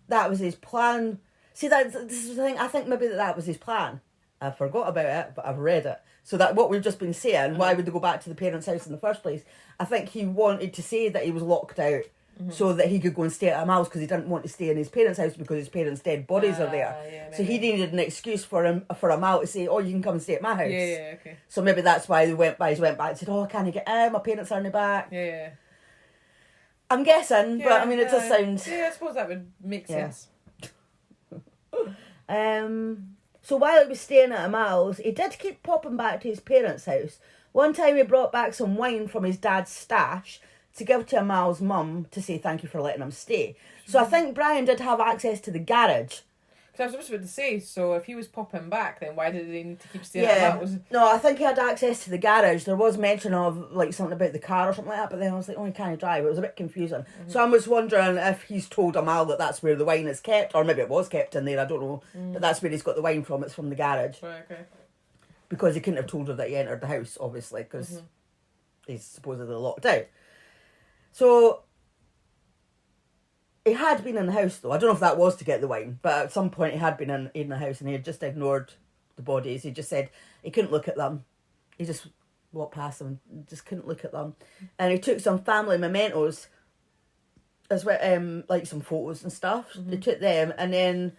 that was his plan. See, this is the thing. I think maybe that was his plan. I forgot about it, but I've read it. So that what we've just been saying, why would they go back to the parents' house in the first place? I think he wanted to say that he was locked out so that he could go and stay at Amal's because he didn't want to stay in his parents' house because his parents' dead bodies are there. Yeah, so he needed an excuse for Amal to say, "Oh, you can come and stay at my house." Yeah, okay. So maybe that's why he went back and said, "Oh, can I get in? My parents are in the back." Yeah. I'm guessing, but I mean, it does sound. Yeah, I suppose that would make sense. So while he was staying at Amal's, he did keep popping back to his parents' house. One time he brought back some wine from his dad's stash to give to Amal's mum to say thank you for letting him stay. So I think Brian did have access to the garage. Because I was supposed to say, so if he was popping back, then why did he need to keep staying at that? No, I think he had access to the garage. There was mention of like something about the car or something like that, but then I was like, oh, he can't drive. It was a bit confusing. So I was wondering if he's told Amal that that's where the wine is kept, or maybe it was kept in there, I don't know. But that's where he's got the wine from. It's from the garage. Right, okay. Because he couldn't have told her that he entered the house, obviously, because he's supposedly locked out. So he had been in the house, though. I don't know if that was to get the wine, but at some point he had been in the house and he had just ignored the bodies. He just said he couldn't look at them. He just walked past them, just couldn't look at them. And he took some family mementos, as well, like some photos and stuff. He took them, and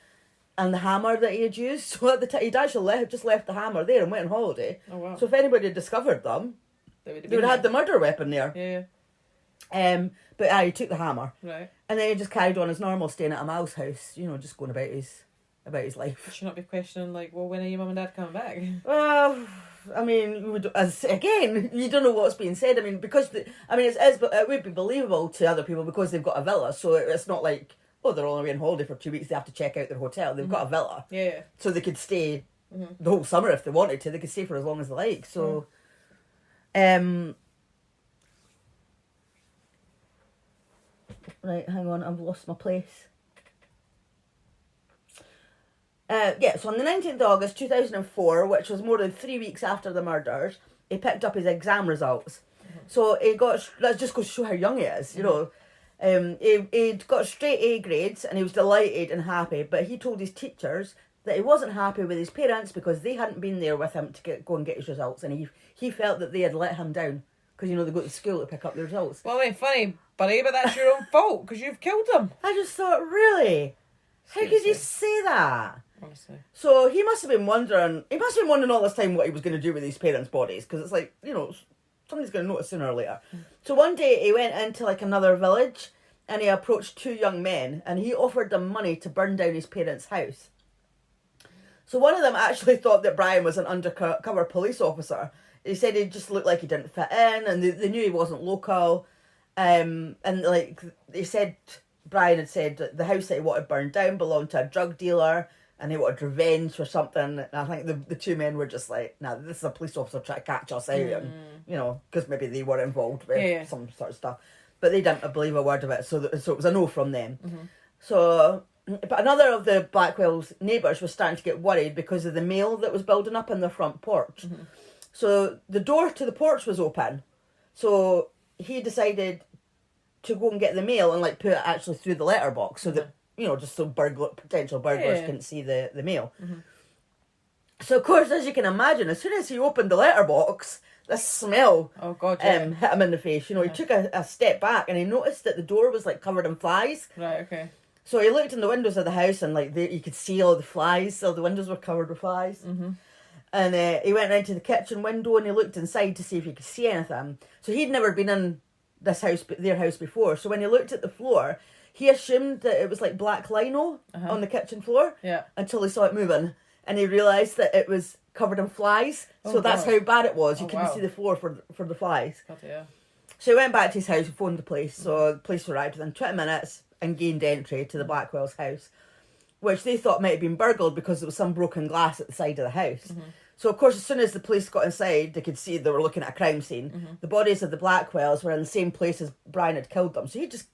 the hammer that he had used. So at the time, he'd actually just left the hammer there and went on holiday. Oh, wow. So if anybody had discovered them, they would have had the murder weapon there. Yeah. But he took the hammer. Right. And then he just carried on as normal, staying at Amal's house, you know, just going about his life. Should not be questioning, like, well, when are your mum and dad coming back? Well, I mean, you don't know what's being said. I mean, because it would be believable to other people because they've got a villa, so it's not like, oh, they're only on holiday for 2 weeks, they have to check out their hotel. They've got a villa. Yeah. So they could stay the whole summer if they wanted to. They could stay for as long as they like. So, right, hang on, I've lost my place. So on the 19th of August 2004, which was more than 3 weeks after the murders, he picked up his exam results. So he got, that just goes to show how young he is, you know. He'd got straight A grades and he was delighted and happy, but he told his teachers that he wasn't happy with his parents because they hadn't been there with him to go and get his results, and he felt that they had let him down because, you know, they go to school to pick up the results. Well, I mean, funny, buddy, but that's your own fault because you've killed him. I just thought, really? How could you say that? Honestly. So he must have been wondering all this time what he was going to do with his parents' bodies, because it's like, you know, somebody's going to notice sooner or later. So one day he went into like another village and he approached 2 young men and he offered them money to burn down his parents' house. So one of them actually thought that Brian was an undercover police officer. He said he just looked like he didn't fit in, and they knew he wasn't local. And like they said, Brian had said that the house that he wanted burned down belonged to a drug dealer, and he wanted revenge for something. And I think the 2 men were just like, "Nah, this is a police officer trying to catch us out," and you know, because maybe they were involved with some sort of stuff, but they didn't believe a word of it. So it was a no from them. So. But another of the Blackwell's neighbours was starting to get worried because of the mail that was building up in their front porch. So the door to the porch was open. So he decided to go and get the mail and like put it actually through the letterbox so that, you know, just so potential burglars couldn't see the mail. So of course, as you can imagine, as soon as he opened the letterbox, the smell hit him in the face. You know, he took a step back and he noticed that the door was like covered in flies. Right, okay. So he looked in the windows of the house and like you could see all the flies. So the windows were covered with flies. And he went into the kitchen window and he looked inside to see if he could see anything. So he'd never been in their house before. So when he looked at the floor, he assumed that it was like black lino on the kitchen floor. Yeah. Until he saw it moving, and he realised that it was covered in flies. So that's how bad it was. You couldn't see the floor for the flies. God, yeah. So he went back to his house and phoned the police. So the police arrived within 20 minutes and gained entry to the Blackwell's house, which they thought might have been burgled because there was some broken glass at the side of the house. So, of course, as soon as the police got inside, they could see they were looking at a crime scene. The bodies of the Blackwells were in the same place as Brian had killed them. So he just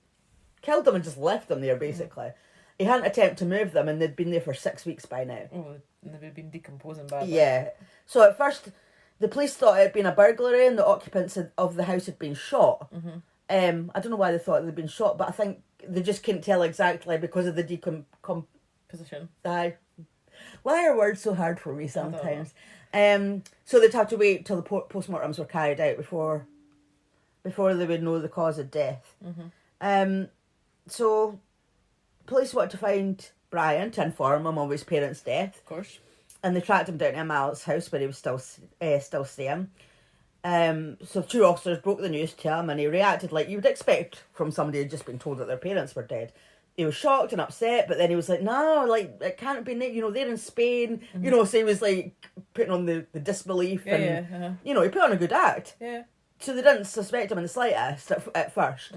killed them and just left them there, basically. He hadn't attempted to move them, and they'd been there for 6 weeks by now. Oh, they've been decomposing badly. Yeah. So at first, the police thought it had been a burglary and the occupants of the house had been shot. I don't know why they thought they'd been shot, but I think they just couldn't tell exactly because of the Position. Why are words so hard for me sometimes? So they'd have to wait till the postmortems were carried out before they would know the cause of death. So police wanted to find Brian to inform him of his parents' death. Of course. And they tracked him down to Amal's house where he was still staying. So 2 officers broke the news to him and he reacted like you would expect from somebody who'd just been told that their parents were dead. He was shocked and upset, but then he was like, no, like, it can't be, you know, they're in Spain, you know, so he was like putting on the disbelief and, you know, he put on a good act. Yeah. So they didn't suspect him in the slightest at first.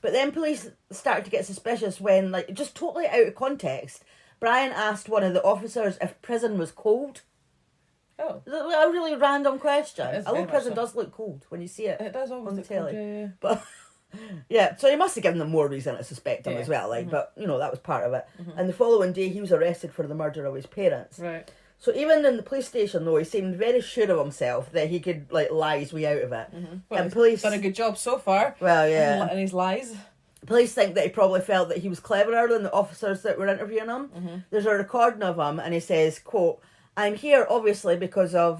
But then police started to get suspicious when, like, just totally out of context, Brian asked one of the officers if prison was cold. Oh. A really random question. Although prison so. does look cold when you see it. It does always on the look telly. cold, yeah. But yeah, so he must have given them more reason to suspect him as well, like, but you know, that was part of it. And the following day he was arrested for the murder of his parents. Right. So even in the police station though, he seemed very sure of himself that he could like lie his way out of it. Well, and police done a good job so far. Well, yeah. And his lies. Police think that he probably felt that he was cleverer than the officers that were interviewing him. There's a recording of him and he says, quote, I'm here obviously because the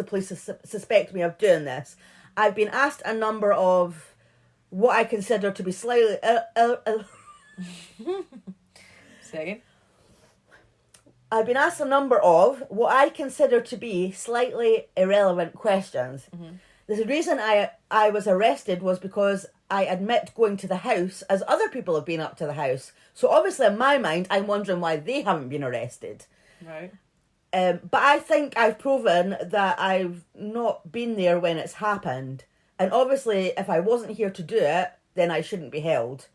police suspect me of doing this. I've been asked a number of what I consider to be slightly... Say again. I've been asked a number of what I consider to be slightly irrelevant questions. The reason I was arrested was because I admit going to the house as other people have been up to the house. So obviously in my mind, I'm wondering why they haven't been arrested. Right. But I think I've proven that I've not been there when it's happened. And obviously, if I wasn't here to do it, then I shouldn't be held.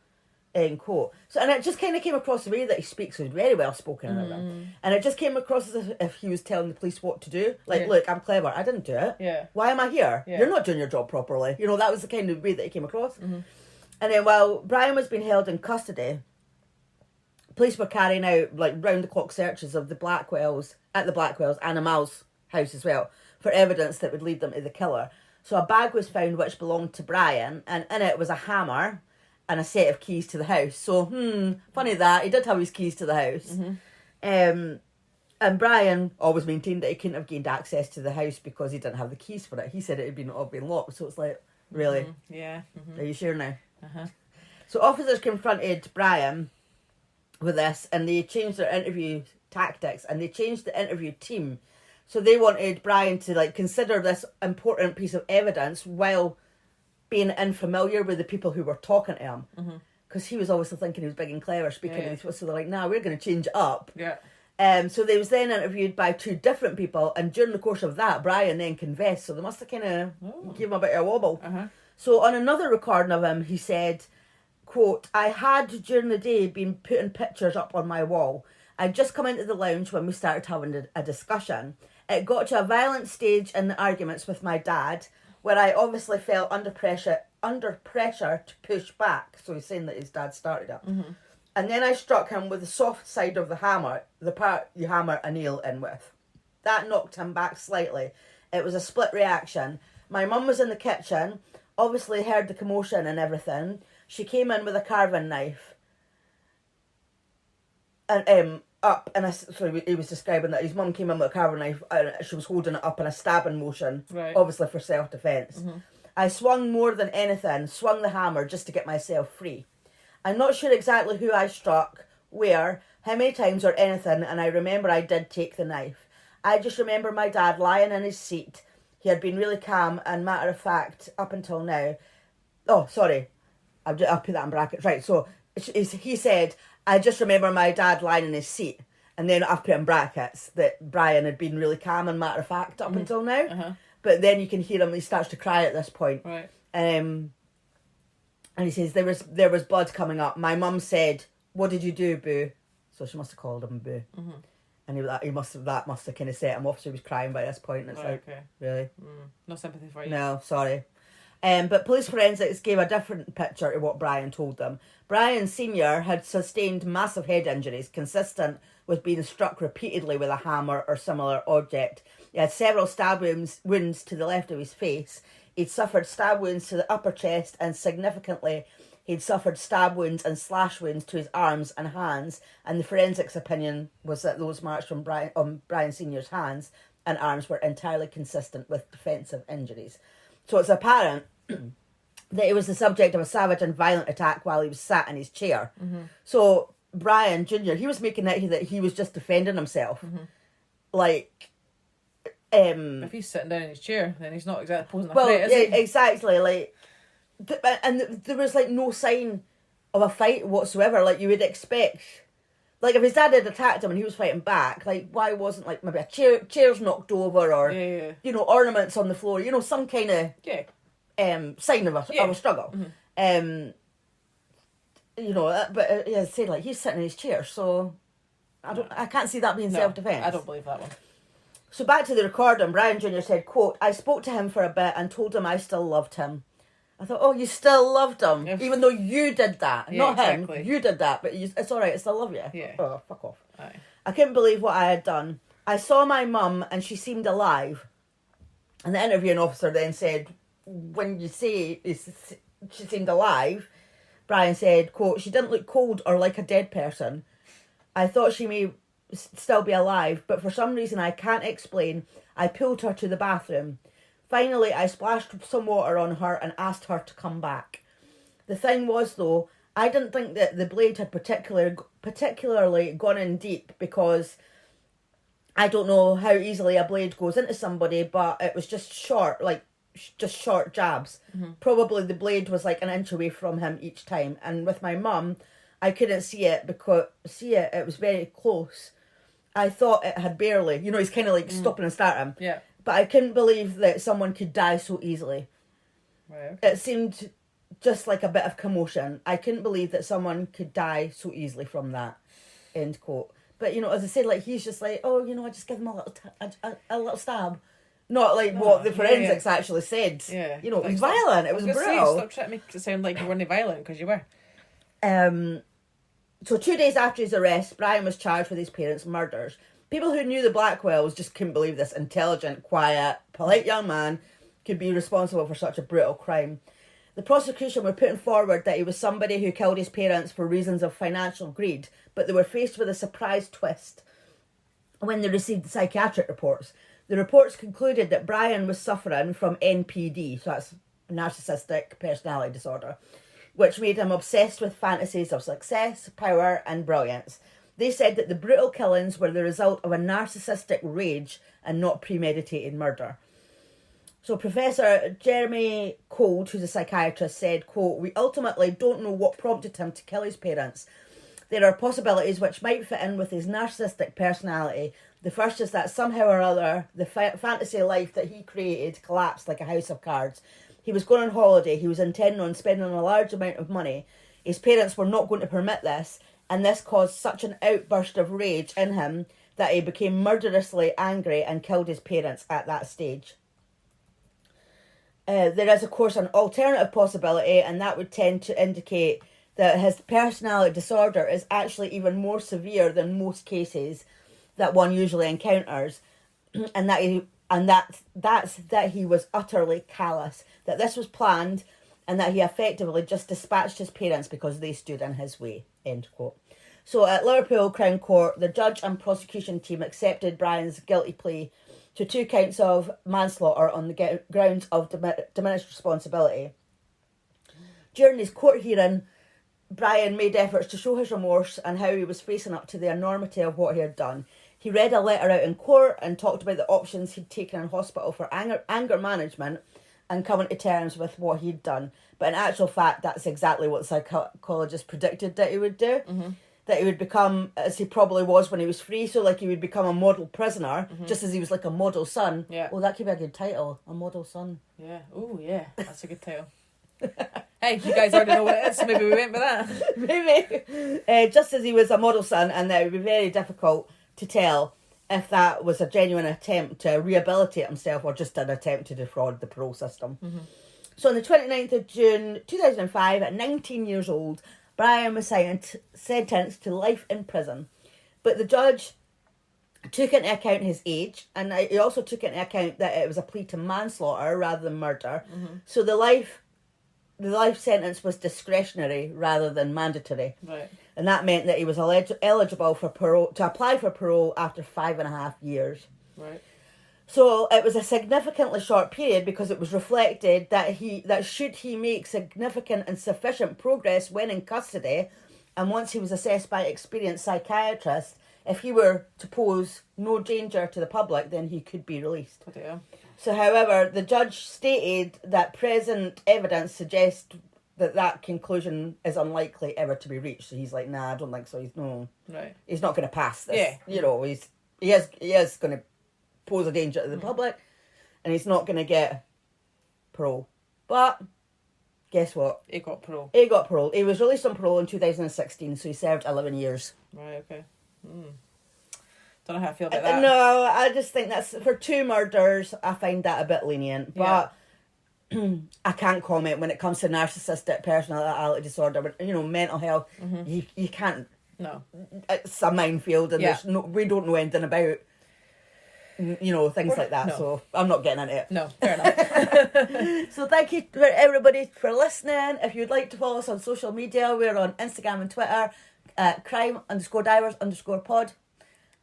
End quote. So, and it just kind of came across the way that he speaks was very well spoken with them. And it just came across as if he was telling the police what to do. Like, look, I'm clever. I didn't do it. Yeah. Why am I here? Yeah. You're not doing your job properly. You know, that was the kind of way that he came across. And then while Brian was being held in custody, police were carrying out like round-the-clock searches of the Blackwells and Amal's house as well for evidence that would lead them to the killer. So a bag was found which belonged to Brian, and in it was a hammer and a set of keys to the house. So, funny that he did have his keys to the house. And Brian always maintained that he couldn't have gained access to the house because he didn't have the keys for it. He said it had all been locked. So it's like, really? Yeah. Are you sure now? So officers confronted Brian with this, and they changed their interview tactics, and they changed the interview team. So they wanted Brian to like consider this important piece of evidence while being unfamiliar with the people who were talking to him. Because he was obviously thinking he was big and clever speaking to these people. So they're like, nah, we're going to change it up. So they was then interviewed by 2 different people, and during the course of that, Brian then confessed. So they must have kind of given him a bit of a wobble. So on another recording of him, he said, quote, I had during the day been putting pictures up on my wall. I'd just come into the lounge when we started having a discussion. It got to a violent stage in the arguments with my dad, where I obviously felt under pressure to push back. So he's saying that his dad started it. And then I struck him with the soft side of the hammer, the part you hammer a nail in with. That knocked him back slightly. It was a split reaction. My mum was in the kitchen, obviously heard the commotion and everything. She came in with a carving knife. And so he was describing that his mum came in with a carving knife and she was holding it up in a stabbing motion, obviously for self-defence. I swung more than anything, swung the hammer just to get myself free. I'm not sure exactly who I struck, where, how many times or anything, and I remember I did take the knife. I just remember my dad lying in his seat. He had been really calm and matter of fact up until now. Oh, sorry. I'll put that in brackets. Right, so he said, I just remember my dad lying in his seat. And then I've put in brackets that Brian had been really calm and matter of fact up until now. But then you can hear him, he starts to cry at this point. And he says, there was blood coming up. My mum said, what did you do, Boo? So she must have called him Boo. And that must have kind of set him off. So he was crying by this point. And it's really? No sympathy for you. No, sorry. But police forensics gave a different picture to what Brian told them. Brian Sr. had sustained massive head injuries consistent with being struck repeatedly with a hammer or similar object. He had several stab wounds to the left of his face. He'd suffered stab wounds to the upper chest, and significantly, he'd suffered stab wounds and slash wounds to his arms and hands. And the forensics opinion was that those marks from Brian Sr.'s hands and arms were entirely consistent with defensive injuries. So it's apparent that he was the subject of a savage and violent attack while he was sat in his chair. So Brian Jr., he was making it that he was just defending himself. Like, if he's sitting down in his chair, then he's not exactly posing a threat, is he? Exactly. Like, and there was like no sign of a fight whatsoever. Like you would expect. Like if his dad had attacked him and he was fighting back, like why wasn't like maybe a chair's knocked over or you know, ornaments on the floor, you know, some kind of sign of a struggle. You know, but yeah, say like he's sitting in his chair, so I can't see that being self-defense. I don't believe that one. So back to the recording, Brian Jr. said, quote, I spoke to him for a bit and told him I still loved him. I thought, oh, you still loved him, even though you did that. Not him, you did that, but it's all right, I still love you. Oh, fuck off. Aye. I couldn't believe what I had done. I saw my mum and she seemed alive. And the interviewing officer then said, when you say she seemed alive, Brian said, quote, she didn't look cold or like a dead person. I thought she may still be alive, but for some reason I can't explain, I pulled her to the bathroom. Finally, I splashed some water on her and asked her to come back. The thing was, though, I didn't think that the blade had particularly gone in deep, because I don't know how easily a blade goes into somebody, but it was just short, like just short jabs. Probably the blade was like an inch away from him each time. And with my mum, I couldn't see it because it was very close. I thought it had barely, you know, he's kind of like stopping and starting. Yeah. But I couldn't believe that someone could die so easily. Right. It seemed just like a bit of commotion. I couldn't believe that someone could die so easily from that. End quote. But, you know, as I said, like, he's just like, oh, you know, I just give him a little stab. Not like what the forensics actually said. Yeah. You know, it was violent. It was brutal. Stop trying to make it sound like you weren't violent, because you were. So 2 days after his arrest, Brian was charged with his parents' murders. People who knew the Blackwells just couldn't believe this intelligent, quiet, polite young man could be responsible for such a brutal crime. The prosecution were putting forward that he was somebody who killed his parents for reasons of financial greed, but they were faced with a surprise twist when they received the psychiatric reports. The reports concluded that Brian was suffering from NPD, so that's narcissistic personality disorder. which made him obsessed with fantasies of success, power, and brilliance. They said that the brutal killings were the result of a narcissistic rage and not premeditated murder. So Professor Jeremy Cold, who's a psychiatrist, said, quote, "We ultimately don't know what prompted him to kill his parents. There are possibilities which might fit in with his narcissistic personality. The first is that somehow or other, the fantasy life that he created collapsed like a house of cards. He was going on holiday. He was intending on spending a large amount of money. His parents were not going to permit this, and this caused such an outburst of rage in him that he became murderously angry and killed his parents at that stage. There is, of course, an alternative possibility, and that would tend to indicate that his personality disorder is actually even more severe than most cases that one usually encounters, and that he was utterly callous, that this was planned, and that he effectively just dispatched his parents because they stood in his way," end quote. So at Liverpool Crown Court, the judge and prosecution team accepted Brian's guilty plea to 2 counts of manslaughter on the grounds of diminished responsibility. During his court hearing, Brian made efforts to show his remorse and how he was facing up to the enormity of what he had done. He read a letter out in court and talked about the options he'd taken in hospital for anger management and coming to terms with what he'd done. But in actual fact, that's exactly what the psychologist predicted that he would do. Mm-hmm. That he would become, as he probably was when he was free, so like he would become a model prisoner, just as he was like a model son. Yeah. Oh, that could be a good title, a model son. Yeah. Oh, yeah. That's a good title. Hey, you guys already know what it is, so maybe we went with that. Maybe. Just as he was a model son, and that it would be very difficult to tell if that was a genuine attempt to rehabilitate himself or just an attempt to defraud the parole system. Mm-hmm. So on the 29th of June 2005, at 19 years old, Brian was sentenced to life in prison. But the judge took into account his age, and he also took into account that it was a plea to manslaughter rather than murder. Mm-hmm. So the life sentence was discretionary rather than mandatory. Right. And that meant that he was eligible for parole, to apply for parole after 5.5 years. Right. So it was a significantly short period because it was reflected that should he make significant and sufficient progress when in custody, and once he was assessed by experienced psychiatrists, if he were to pose no danger to the public, then he could be released. Oh dear. So, however, the judge stated that present evidence suggests that conclusion is unlikely ever to be reached. So he's like, nah, I don't think so. He's not going to pass this. Yeah. You know, he is going to pose a danger to the public, and he's not going to get parole. But guess what? He got parole. He was released on parole in 2016, so he served 11 years. Right, okay. Don't know how I feel about that. No, I just think that's, for 2 murders, I find that a bit lenient. But I can't comment when it comes to narcissistic personality disorder. You know, mental health, you can't. No. It's a minefield, and we don't know anything about, you know, things like that. No. So I'm not getting into it. No, fair enough. So thank you for everybody for listening. If you'd like to follow us on social media, we're on Instagram and Twitter at crime_divers_pod.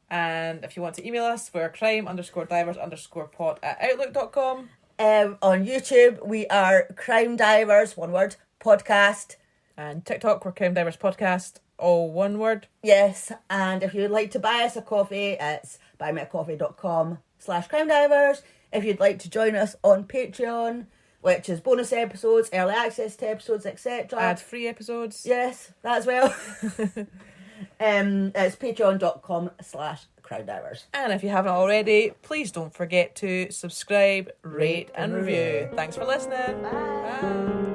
And if you want to email us, we're crime_divers_pod@outlook.com. On YouTube, we are Crime Divers, one word, podcast. And TikTok, we're Crime Divers Podcast, all one word. Yes, and if you'd like to buy us a coffee, it's buymeacoffee.com/crimedivers. If you'd like to join us on Patreon, which is bonus episodes, early access to episodes, etc. Ad-free episodes. Yes, that as well. It's patreon.com/crimedivers. And if you haven't already, please don't forget to subscribe, rate and review. Thanks for listening. Bye.